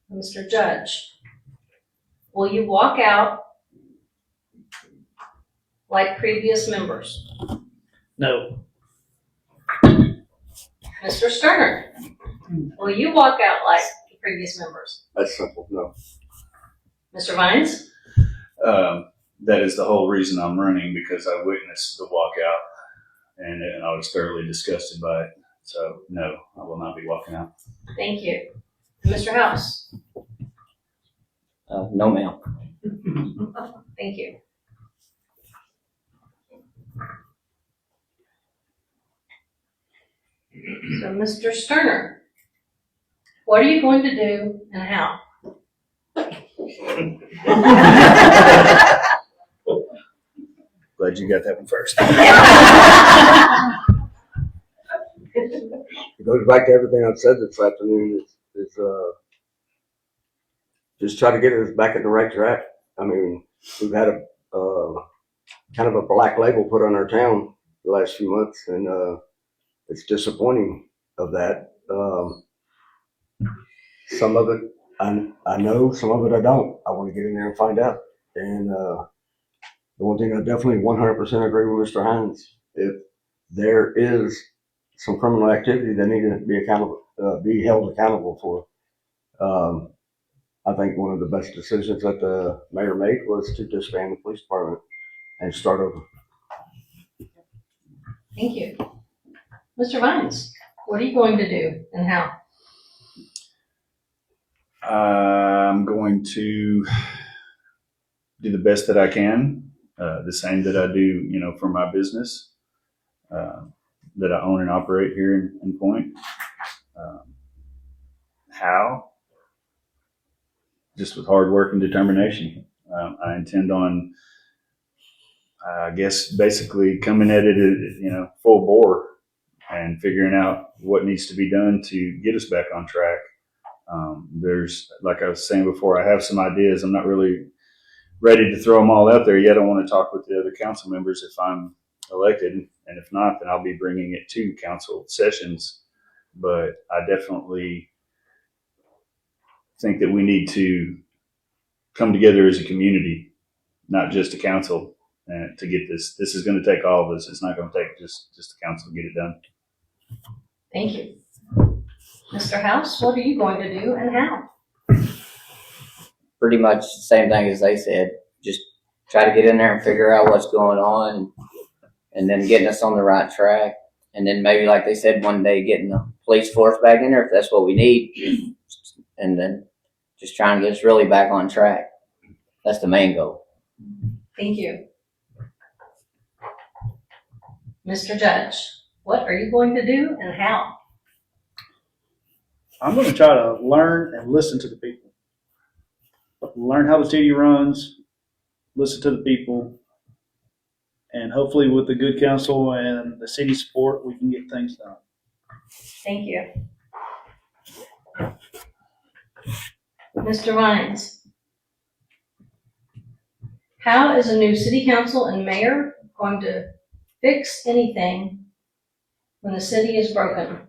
Mr. Judge, will you walk out like previous members? No. Mr. Sterner, will you walk out like the previous members? That's simple. No. Mr. Vines? That is the whole reason I'm running, because I witnessed the walkout and I was thoroughly disgusted by it. So no, I will not be walking out. Thank you. Mr. House? No, ma'am. Thank you. So, Mr. Sterner, what are you going to do and how? Glad you got that one first. It goes back to everything I've said this afternoon. Is just try to get us back in the right track. I mean, we've had a kind of a black label put on our town the last few months, and it's disappointing of that. Some of it I know, some of it I don't. I want to get in there and find out. And the one thing I definitely 100% agree with Mr. Hines: if there is some criminal activity, they need to be accountable, be held accountable for. I think one of the best decisions that the mayor made was to disband the police department and start over. Thank you. Mr. Vines, what are you going to do and how? I'm going to do the best that I can, the same that I do, for my business that I own and operate here in Point. How? Just with hard work and determination. I intend on, I guess, basically coming at it, full bore and figuring out what needs to be done to get us back on track. There's, like I was saying before, I have some ideas. I'm not really ready to throw them all out there yet. I want to talk with the other council members if I'm elected, and if not, then I'll be bringing it to council sessions. But I definitely think that we need to come together as a community, not just a council, to get this. This is going to take all of us. It's not going to take just the council to get it done. Thank you. Mr. House, what are you going to do and how? Pretty much the same thing as they said. Just try to get in there and figure out what's going on, and then getting us on the right track. And then maybe, like they said, one day getting the police force back in there if that's what we need. And then just trying to get us really back on track. That's the main goal. Thank you. Mr. Judge, what are you going to do and how? I'm going to try to learn and listen to the people. Learn how the city runs, listen to the people, and hopefully with the good council and the city support, we can get things done. Thank you. Mr. Vines, how is a new city council and mayor going to fix anything when the city is broken?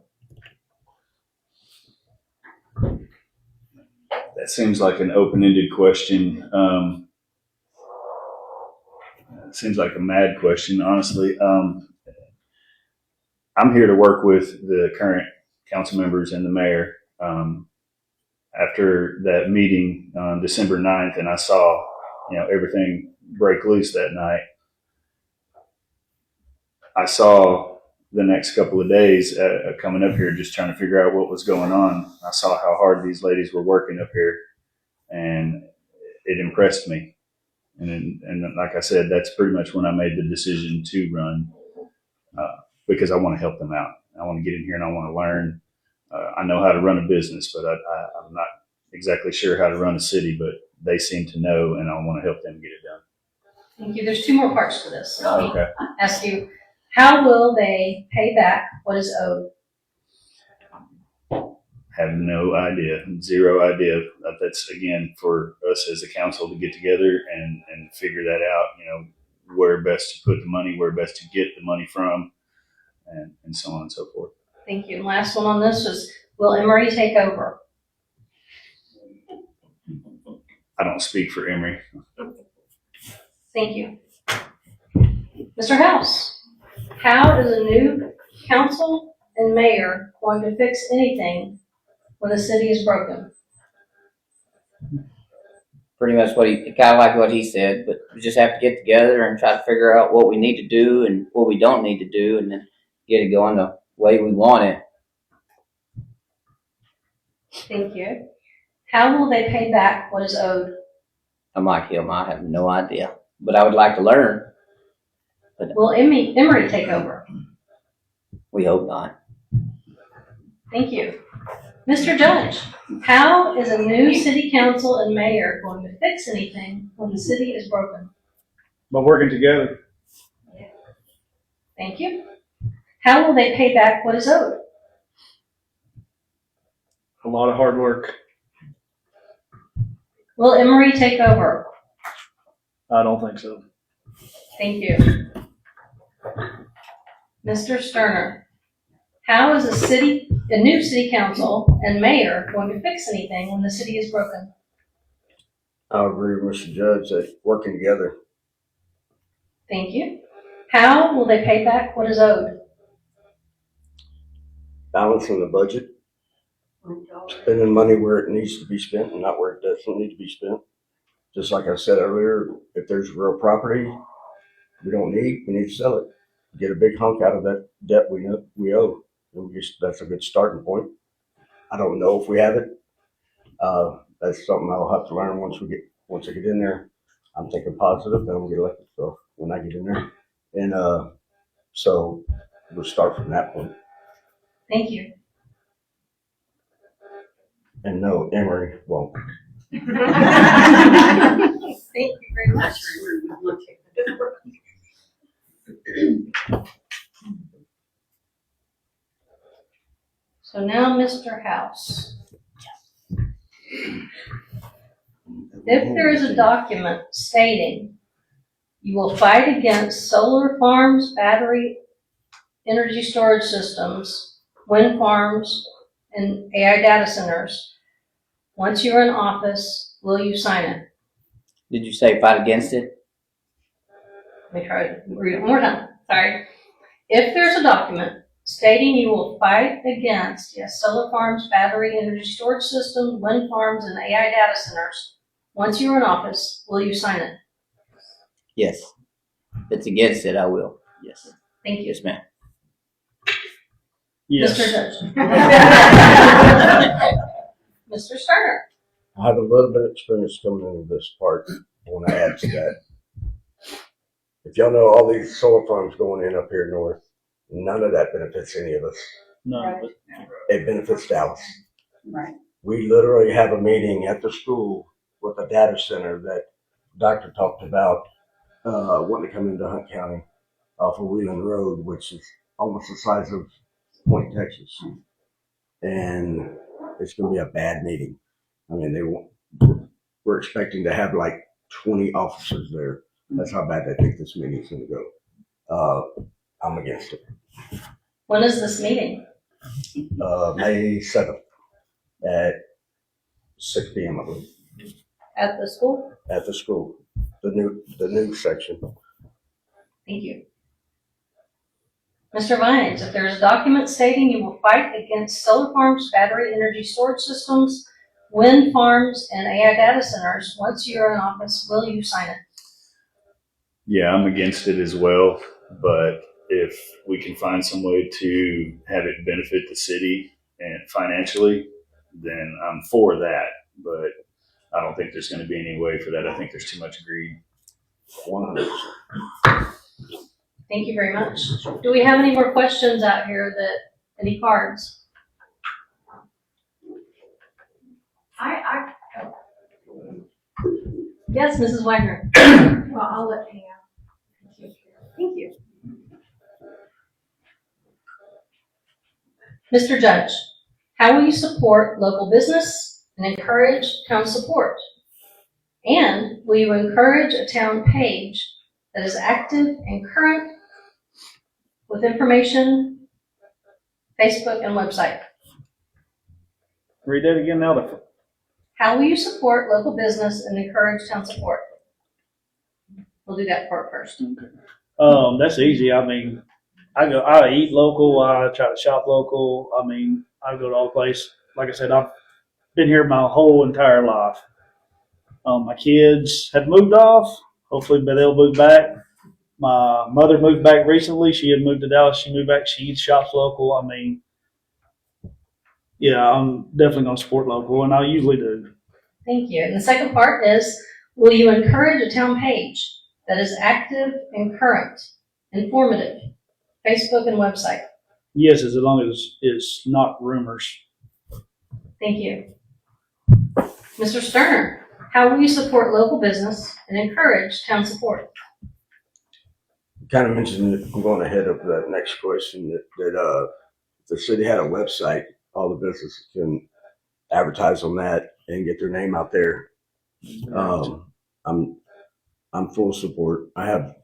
That seems like an open-ended question. It seems like a mad question, honestly. I'm here to work with the current council members and the mayor. After that meeting on December 9th, and I saw, everything break loose that night, I saw the next couple of days coming up here, just trying to figure out what was going on. I saw how hard these ladies were working up here, and it impressed me. And like I said, that's pretty much when I made the decision to run, because I want to help them out. I want to get in here and I want to learn. I know how to run a business, but I'm not exactly sure how to run a city, but they seem to know, and I want to help them get it done. Thank you. There's two more parts to this. Let me Okay. ask you, how will they pay back what is owed? Have no idea, zero idea. That's again for us as a council to get together and figure that out. Where best to put the money, where best to get the money from, and so on and so forth. Thank you. And last one on this is, will Emory take over? I don't speak for Emory. Thank you. Mr. House, how is a new council and mayor going to fix anything when the city is broken? Pretty much kind of like what he said, but we just have to get together and try to figure out what we need to do and what we don't need to do, and then get it going the way we want it. Thank you. How will they pay back what is owed? I'm like him, I have no idea, but I would like to learn. Will Emory take over? We hope not. Thank you. Mr. Judge, how is a new city council and mayor going to fix anything when the city is broken? By working together, Thank you. How will they pay back what is owed? a lot of hard work. Will Emory take over? I don't think so. Thank you. Mr. Sterner, how is a new city council and mayor going to fix anything when the city is broken? I agree with Mr. Judge that working together. Thank you. How will they pay back what is owed? Balancing the budget, spending money where it needs to be spent and not where it doesn't need to be spent. Just like I said earlier, if there's real property we don't need, we need to sell it. Get a big hunk out of that debt we owe. And that's a good starting point. I don't know if we have it. That's something I'll have to learn once I get in there. I'm thinking positive, then I'll get elected. So when I get in there, and so we'll start from that point. Thank you. And no, Emory won't. Thank you very much. So now, Mr. House. If there is a document stating you will fight against solar farms, battery energy storage systems, wind farms, and AI data centers, once you're in office, will you sign it? Did you say fight against it? Let me try to read it one more time. Sorry. If there's a document stating you will fight against, yes, solar farms, battery energy storage systems, wind farms, and AI data centers, once you're in office, will you sign it? Yes. If it's against it, I will. Yes. Thank you. Yes, ma'am. Yes. Mr. Judge. Mr. Sterner. I have a little bit of experience coming into this part. I want to add to that. If y'all know all these solar farms going in up here north, none of that benefits any of us. No, but It benefits Dallas. Right. We literally have a meeting at the school with a data center that doctor talked about wanting to come into Hunt County off of Wheeling Road, which is almost the size of Point, Texas. And it's going to be a bad meeting. I mean, we're expecting to have like 20 officers there. That's how bad they think this meeting's going to go. I'm against it. When is this meeting? May 7th at 6 p.m. I believe, At the school? at the school, the new section. Thank you. Mr. Vines, if there is a document stating you will fight against solar farms, battery energy storage systems, wind farms, and AI data centers, once you're in office, will you sign it? Yeah, I'm against it as well, but if we can find some way to have it benefit the city and financially, then I'm for that. But I don't think there's going to be any way for that. I think there's too much greed. 100%. Thank you very much. Do we have any more questions out here any cards? Yes, Mrs. Wagner. Well, I'll let Pam. Thank you. Mr. Judge, how will you support local business and encourage town support? And will you encourage a town page that is active and current with information, Facebook and website? Read that again, Elder. How will you support local business and encourage town support? We'll do that part first. That's easy. I mean, I eat local. I try to shop local. I mean, I go to all places. Like I said, I've been here my whole entire life. My kids have moved off. Hopefully, but they'll move back. My mother moved back recently. She had moved to Dallas. She moved back. She shops local. I mean, yeah, I'm definitely going to support local, and I usually do. Thank you. And the second part is, will you encourage a town page that is active and current, informative, Facebook and website? Yes, as long as it's not rumors. Thank you. Mr. Sterner, how will you support local business and encourage town support? Kind of mentioned it, I'm going ahead of that next question that if the city had a website, all the businesses can advertise on that and get their name out there. I'm full support. I have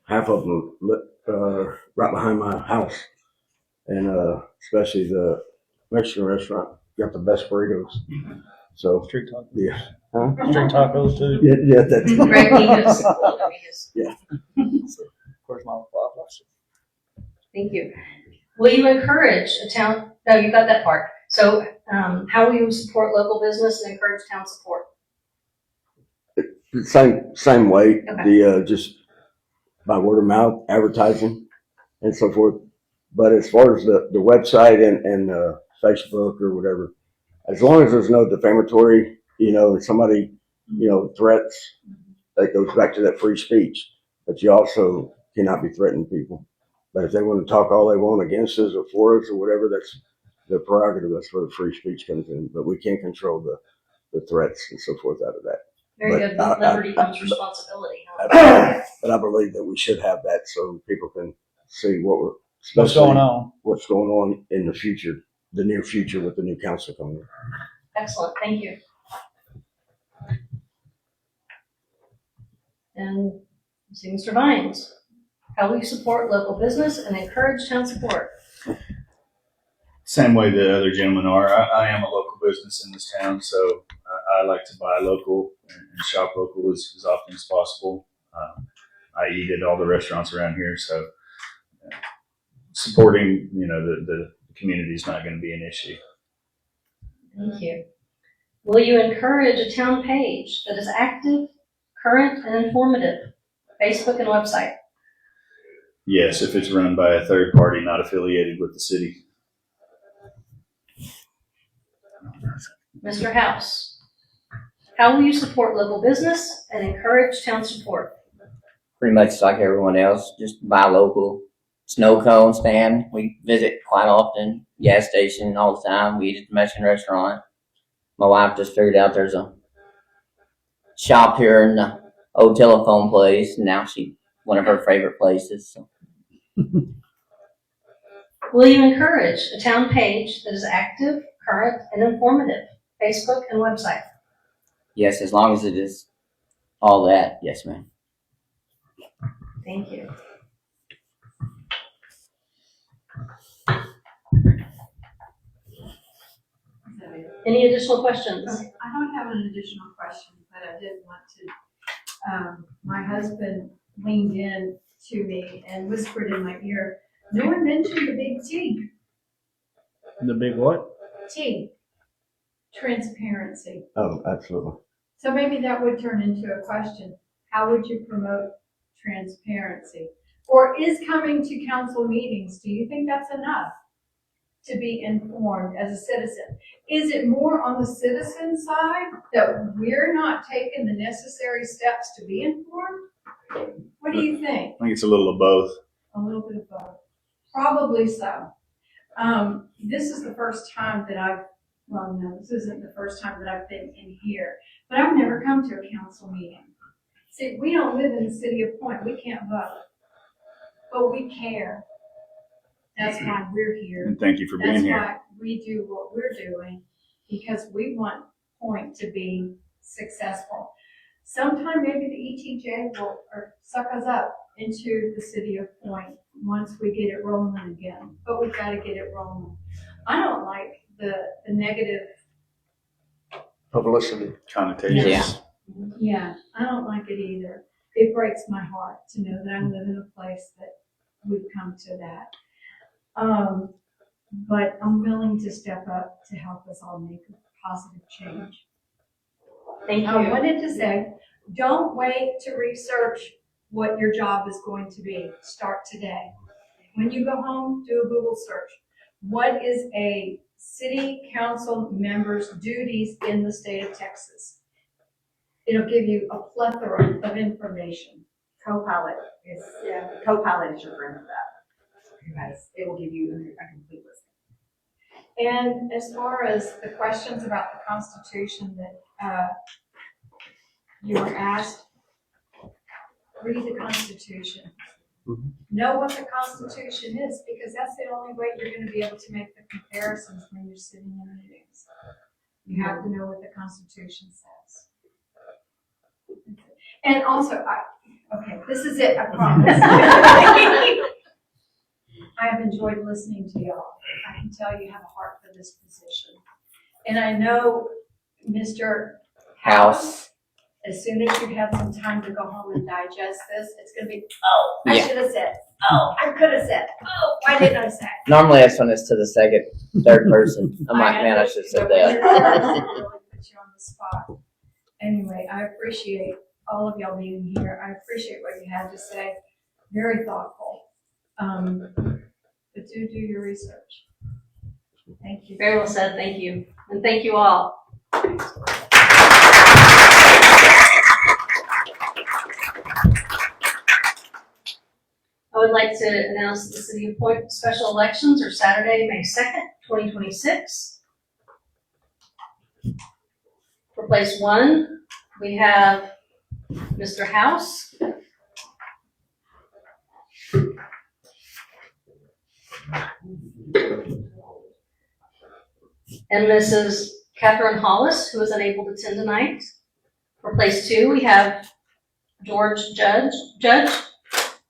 half of them right behind my house, and especially the Mexican restaurant got the best burritos. So Street tacos. yeah, huh? Street tacos too. Yeah, that's Greg Negus. Love Negus. Yeah. Of course, my waffles. Thank you. Will you encourage a town, no, you got that part. So how will you support local business and encourage town support? Same way. Okay. The just by word of mouth, advertising, and so forth. But as far as the website and Facebook or whatever, as long as there's no defamatory, and somebody, threats, that goes back to that free speech. But you also cannot be threatening people. But if they want to talk all they want against us or for us or whatever, that's their prerogative. That's where the free speech comes in. But we can't control the threats and so forth out of that. Very But good. I- Liberty comes responsibility. Huh? But I believe that we should have that so people can see What's especially going on? what's going on in the future, the near future with the new council coming in. Excellent. Thank you. And let's see, Mr. Vines, how will you support local business and encourage town support? Same way the other gentlemen are. I am a local business in this town, so I like to buy local and shop local as often as possible. I eat at all the restaurants around here, so supporting the community is not going to be an issue. Thank you. Will you encourage a town page that is active, current, and informative? Facebook and website. Yes, if it's run by a third party not affiliated with the city. Mr. House, how will you support local business and encourage town support? Pretty much like everyone else, just buy local. Snow cone stand, we visit quite often. Gas station all the time. We eat at the Mexican restaurant. My wife just figured out there's a shop here in the old telephone place. And now one of her favorite places. So. Will you encourage a town page that is active, current, and informative? Facebook and website. Yes, as long as it is all that. Yes, ma'am. Thank you. Any additional questions? Okay, I don't have an additional question, but I did want to, my husband leaned in to me and whispered in my ear No one mentioned the big T. The big what? T. Transparency. Oh, absolutely. So maybe that would turn into a question. How would you promote transparency? Or is coming to council meetings, do you think that's enough to be informed as a citizen? Is it more on the citizen side that we're not taking the necessary steps to be informed? What do you think? I think it's a little of both. A little bit of both. Probably so. This is the first time that this isn't the first time that I've been in here, but I've never come to a council meeting. See, we don't live in the city of Point. We can't vote, but we care. That's why we're here. And thank you for being That's here. why we do what we're doing, because we want Point to be successful. Sometime maybe the ETJ will suck us up into the city of Point once we get it rolling again, but we've got to get it rolling. I don't like the negative. Publicity. Connotations. Yeah, I don't like it either. It breaks my heart to know that I live in a place that we've come to that. But I'm willing to step up to help us all make a positive change. Thank I you. wanted to say, don't wait to research what your job is going to be. Start today. When you go home, do a Google search. What is a city council member's duties in the state of Texas? It'll give you a plethora of information. Copilot is, Copilot is your friend for that. Because it will give you a complete list. And as far as the questions about the Constitution that you were asked, read the Constitution. Know what the Constitution is, because that's the only way you're going to be able to make the comparisons when you're sitting in meetings. You have to know what the Constitution says. And also, okay, this is it, I promise. I have enjoyed listening to y'all. I can tell you have a heart for this position. And I know Mr. House, as soon as you have some time to go home and digest this, it's gonna be, oh, I Yeah. should have said, oh, I could have said, oh, why didn't I say? Normally that's when it's to the second, third person. I'm like, man, I should have said that. Really put you on the spot. Anyway, I appreciate all of y'all being here. I appreciate what you had to say. Very thoughtful. But do your research. Thank you. Very well said, thank you. And thank you all. I would like to announce that the City of Point special elections are Saturday, May 2nd, 2026. For place 1, we have Mr. House. And Mrs. Catherine Hollis, who is unable to attend tonight. For place 2, we have George Judge,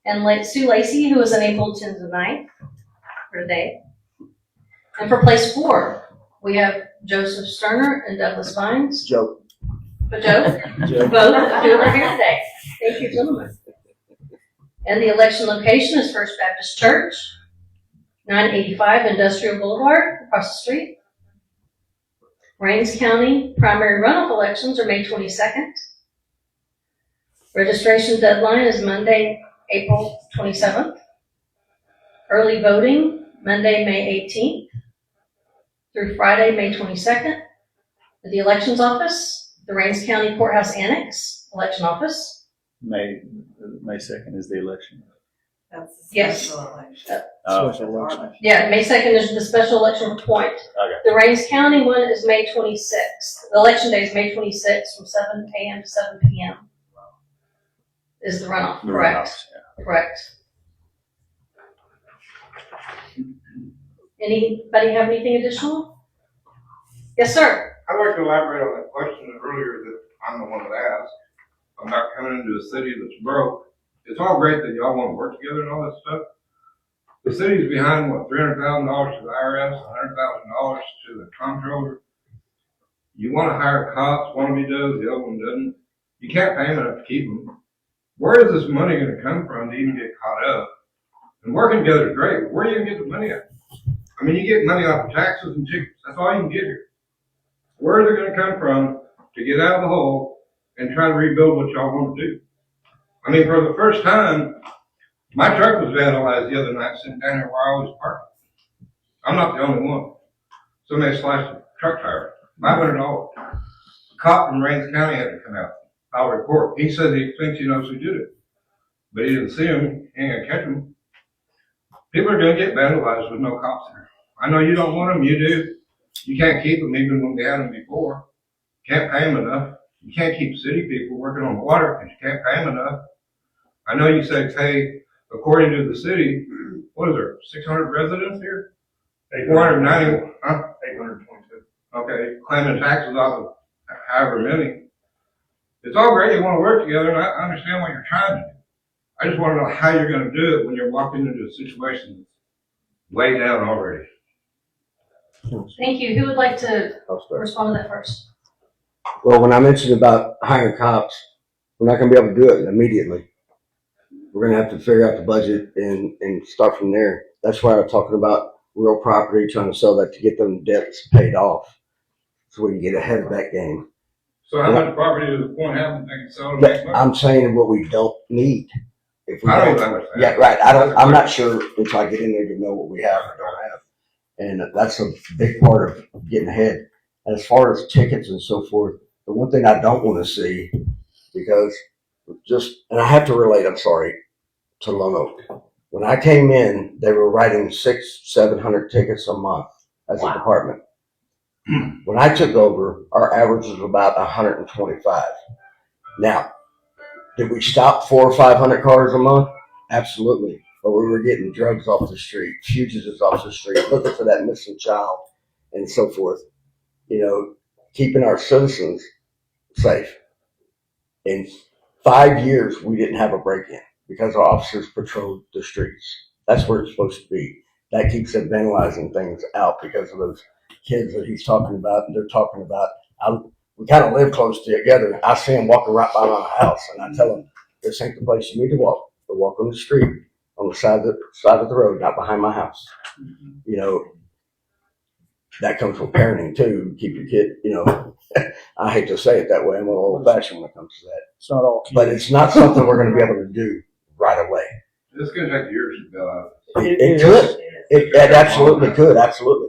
and Sue Lacey, who is unable to attend tonight, or today. And for place 4, we have Joseph Sterner and Douglas Vines. Joe. But Joe, both who are here today. Thank you, gentlemen. And the election location is First Baptist Church, 985 Industrial Boulevard, across the street. Rains County primary runoff elections are May 22nd. Registration deadline is Monday, April 27th. Early voting, Monday, May 18th through Friday, May 22nd. At the elections office, the Rains County Courthouse Annex election office. May 2nd is the election. That's the Yes. special election. Special election. Yeah, May 2nd is the special election for Point. Okay. The Rains County one is May 26th. The election day is May 26th from 7 a.m. to 7 p.m. is the runoff, The correct? runoffs, yeah. Correct. Anybody have anything additional? Yes, sir. I'd like to elaborate on that question earlier that I'm the one that asked about coming into a city that's broke. It's all great that y'all want to work together and all that stuff. The city's behind, what, $300,000 to the IRS, $100,000 to the comptroller. You want to hire cops, one of you does, the other one doesn't. You can't pay them enough to keep them. Where is this money going to come from to even get caught up? And working together is great, but where do you get the money at? I mean, you get money off of taxes and tickets. That's all you can get here. Where is it gonna come from to get out of the hole and try to rebuild what y'all want to do? I mean, for the first time, my truck was vandalized the other night sitting down here where I always park. I'm not the only one. Somebody slashed a truck tire, $500. A cop from Rains County had to come out. I'll report. He says he thinks he knows who did it, but he didn't see him. He ain't gonna catch him. People are gonna get vandalized with no cops here. I know you don't want them. You do. You can't keep them even when we had them before. Can't pay them enough. You can't keep city people working on water because you can't pay them enough. I know you say pay according to the city. What is there? 600 residents here? 490. Huh? 822. Okay, claiming taxes off of however many. It's all great you want to work together, and I understand what you're trying to do. I just want to know how you're going to do it when you're walking into a situation that's way down already. Thank you. Who would like to I'll start. respond to that first? Well, when I mentioned about hiring cops, we're not gonna be able to do it immediately. We're gonna have to figure out the budget and start from there. That's why I'm talking about real property, trying to sell that to get them debts paid off, so we can get ahead of that game. So how much property does the point have that they can sell to But make money? I'm saying what we don't need. If we I don't don't, understand. yeah, right. I'm not sure until I get in there to know what we have or don't have. And that's a big part of getting ahead. As far as tickets and so forth, the one thing I don't want to see, because and I have to relate, I'm sorry, to Lone Oak. When I came in, they were writing 600-700 tickets a month as a department. When I took over, our average was about 125. Now, did we stop 400 or 500 cars a month? Absolutely. But we were getting drugs off the street, fugitives off the street, looking for that missing child, and so forth. You know, keeping our citizens safe. In 5 years, we didn't have a break-in because our officers patrolled the streets. That's where it's supposed to be. That keeps them vandalizing things out because of those kids that he's talking about and they're talking about. We kind of live close together. I see them walking right by my house, and I tell them, this ain't the place you need to walk. But walk on the street, on the side of the road, not behind my house. You know, that comes from parenting too. Keep your kid, you know, I hate to say it that way. I'm a little old fashioned when it comes to that. It's not all kids. But it's not something we're going to be able to do right away. It's gonna take years to build out. It could. It absolutely could. Absolutely.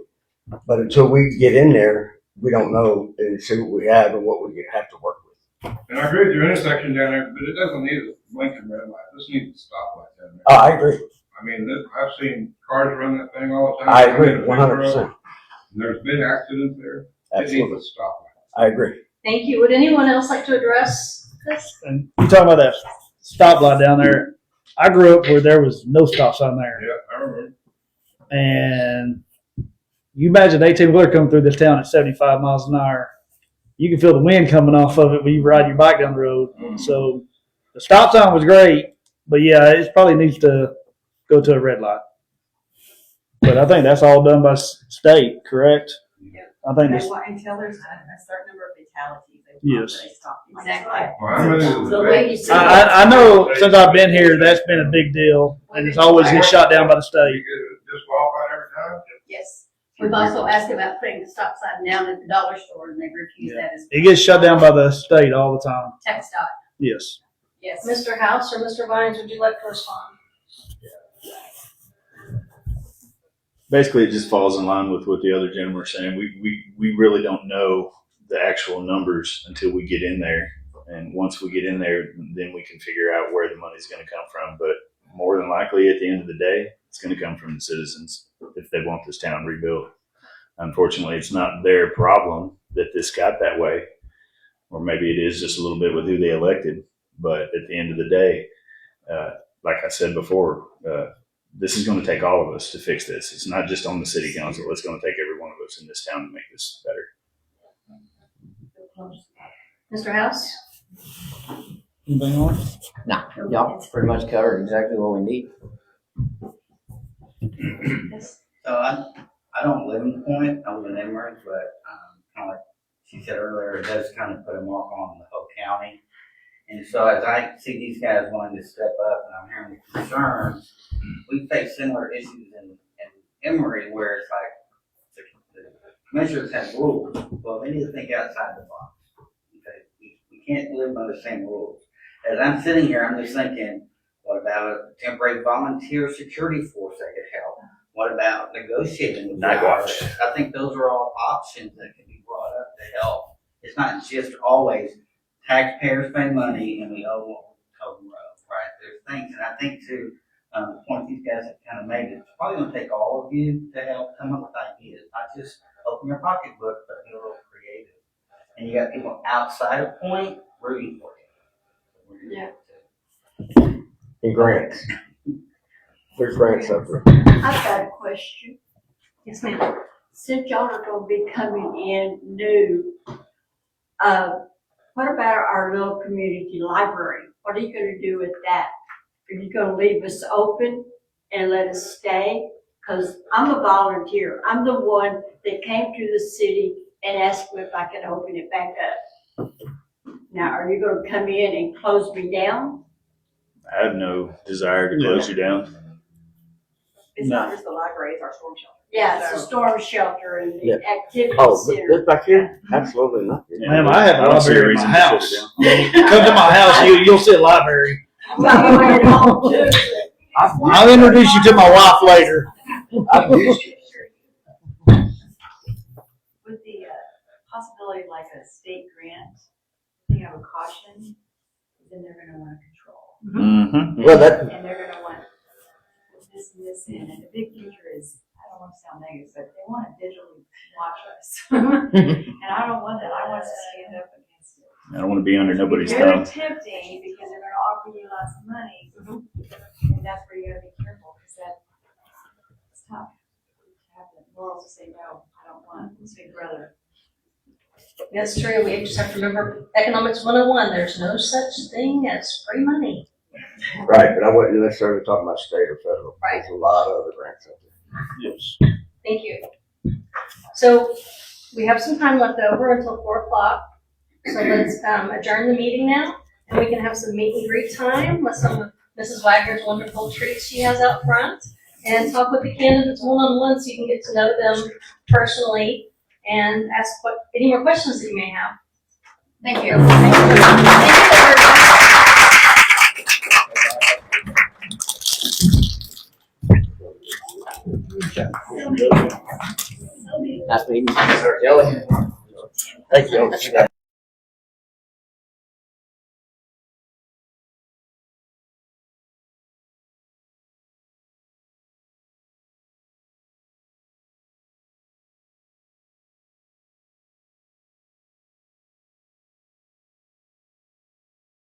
But until we get in there, we don't know and see what we have and what we have to work with. And I agree with your intersection down there, but it doesn't need a blinking red light. This needs a stoplight down there. Oh, I agree. I mean, I've seen cars run that thing all the time. I agree. I'm in a big road, 100%. and there's been accidents there. It Absolutely. needs a stoplight. I agree. Thank you. Would anyone else like to address this? And you talking about that stoplight down there. I grew up where there was no stop sign there. Yeah, I remember. And you imagine 18-wheeler coming through this town at 75 miles an hour. You can feel the wind coming off of it when you ride your bike down the road. So the stop sign was great, but yeah, it probably needs to go to a red light. But I think that's all done by state, correct? Yeah. I think They it's, want, until there's a certain number of fatalities, they Yes. they stop. Exactly. Well, I'm in The way you see I know since I've been here, that's been a big deal, and it's always gets shot down by the state. Disqualified every time. Yes. We've also asked about putting the stop sign down at the dollar store, and they've refused that as It gets shut down by the state all the time. text dot. Yes. Yes. Mr. House or Mr. Vines, would you like to respond? Basically, it just falls in line with what the other gentlemen were saying. We really don't know the actual numbers until we get in there. And once we get in there, then we can figure out where the money's going to come from. But more than likely, at the end of the day, it's going to come from the citizens if they want this town rebuilt. Unfortunately, it's not their problem that this got that way. Or maybe it is just a little bit with who they elected. But at the end of the day, like I said before, this is going to take all of us to fix this. It's not just on the city council. It's going to take every one of us in this town to make this better. Mr. House? Anything on? No, y'all pretty much covered exactly what we need. Yes. So I don't live in Point, I live in Emerald, but kind of like she said earlier, it does kind of put a mark on the whole county. And so as I see these guys wanting to step up and I'm hearing the concerns, we face similar issues in Emory where it's like the commissioners have rules. Well, they need to think outside the box. Okay? We can't live by the same rules. As I'm sitting here, I'm just thinking, what about a temporary volunteer security force that could help? What about negotiating with Night watch. IRS? I think those are all options that can be brought up to help. It's not just always taxpayers pay money and we owe what we told them, right? There's things, and I think too, the point these guys have kind of made, it's probably going to take all of you to help come up with ideas, not just open your pocketbook, but be a little creative. And you got people outside of Point rooting for you. Yeah. And grants. There's grants up there. I've got a question. Yes, ma'am. Since y'all are gonna be coming in new, what about our little community library? What are you gonna do with that? Are you gonna leave us open and let us stay? Cause I'm a volunteer. I'm the one that came to the city and asked me if I could open it back up. Now, are you gonna come in and close me down? I have no desire to close you down. It's not just the library, it's our storm shelter. Yeah, it's a storm shelter and Yeah. the activity Oh, center. this back here? Absolutely not. Ma'am, I have a don't see a library in my reason to house. shut it Come to my house, you'll see a library. Well, you went home too. I'll introduce you to my wife later. I've used it. With the possibility of like a state grant, I think I would caution, then they're gonna want control. Mm-hmm. Well, that, And they're gonna want this and this in, and the big picture is, I don't want to sound negative, but they want to digitally watch us. And I don't want that, I want us to stand up against it. I don't want to be under nobody's Very thumb. tempting, because they're gonna offer you lots of money, and that's where you gotta be careful, because it's tough to have the morals to say, no, I don't want this big brother. That's true. We just have to remember Economics 101. There's no such thing as free money. right, but I wasn't necessarily talking about state or federal. Right. There's a lot of other grants out there. Yes. Thank you. So we have some time left over until 4 o'clock. So let's adjourn the meeting now, and we can have some meet and greet time with some of Mrs. Wagner's wonderful treats she has out front, and talk with the candidates one-on-one so you can get to know them personally and ask any more questions that you may have. Thank you. Nice meeting you. Joey. Thank you.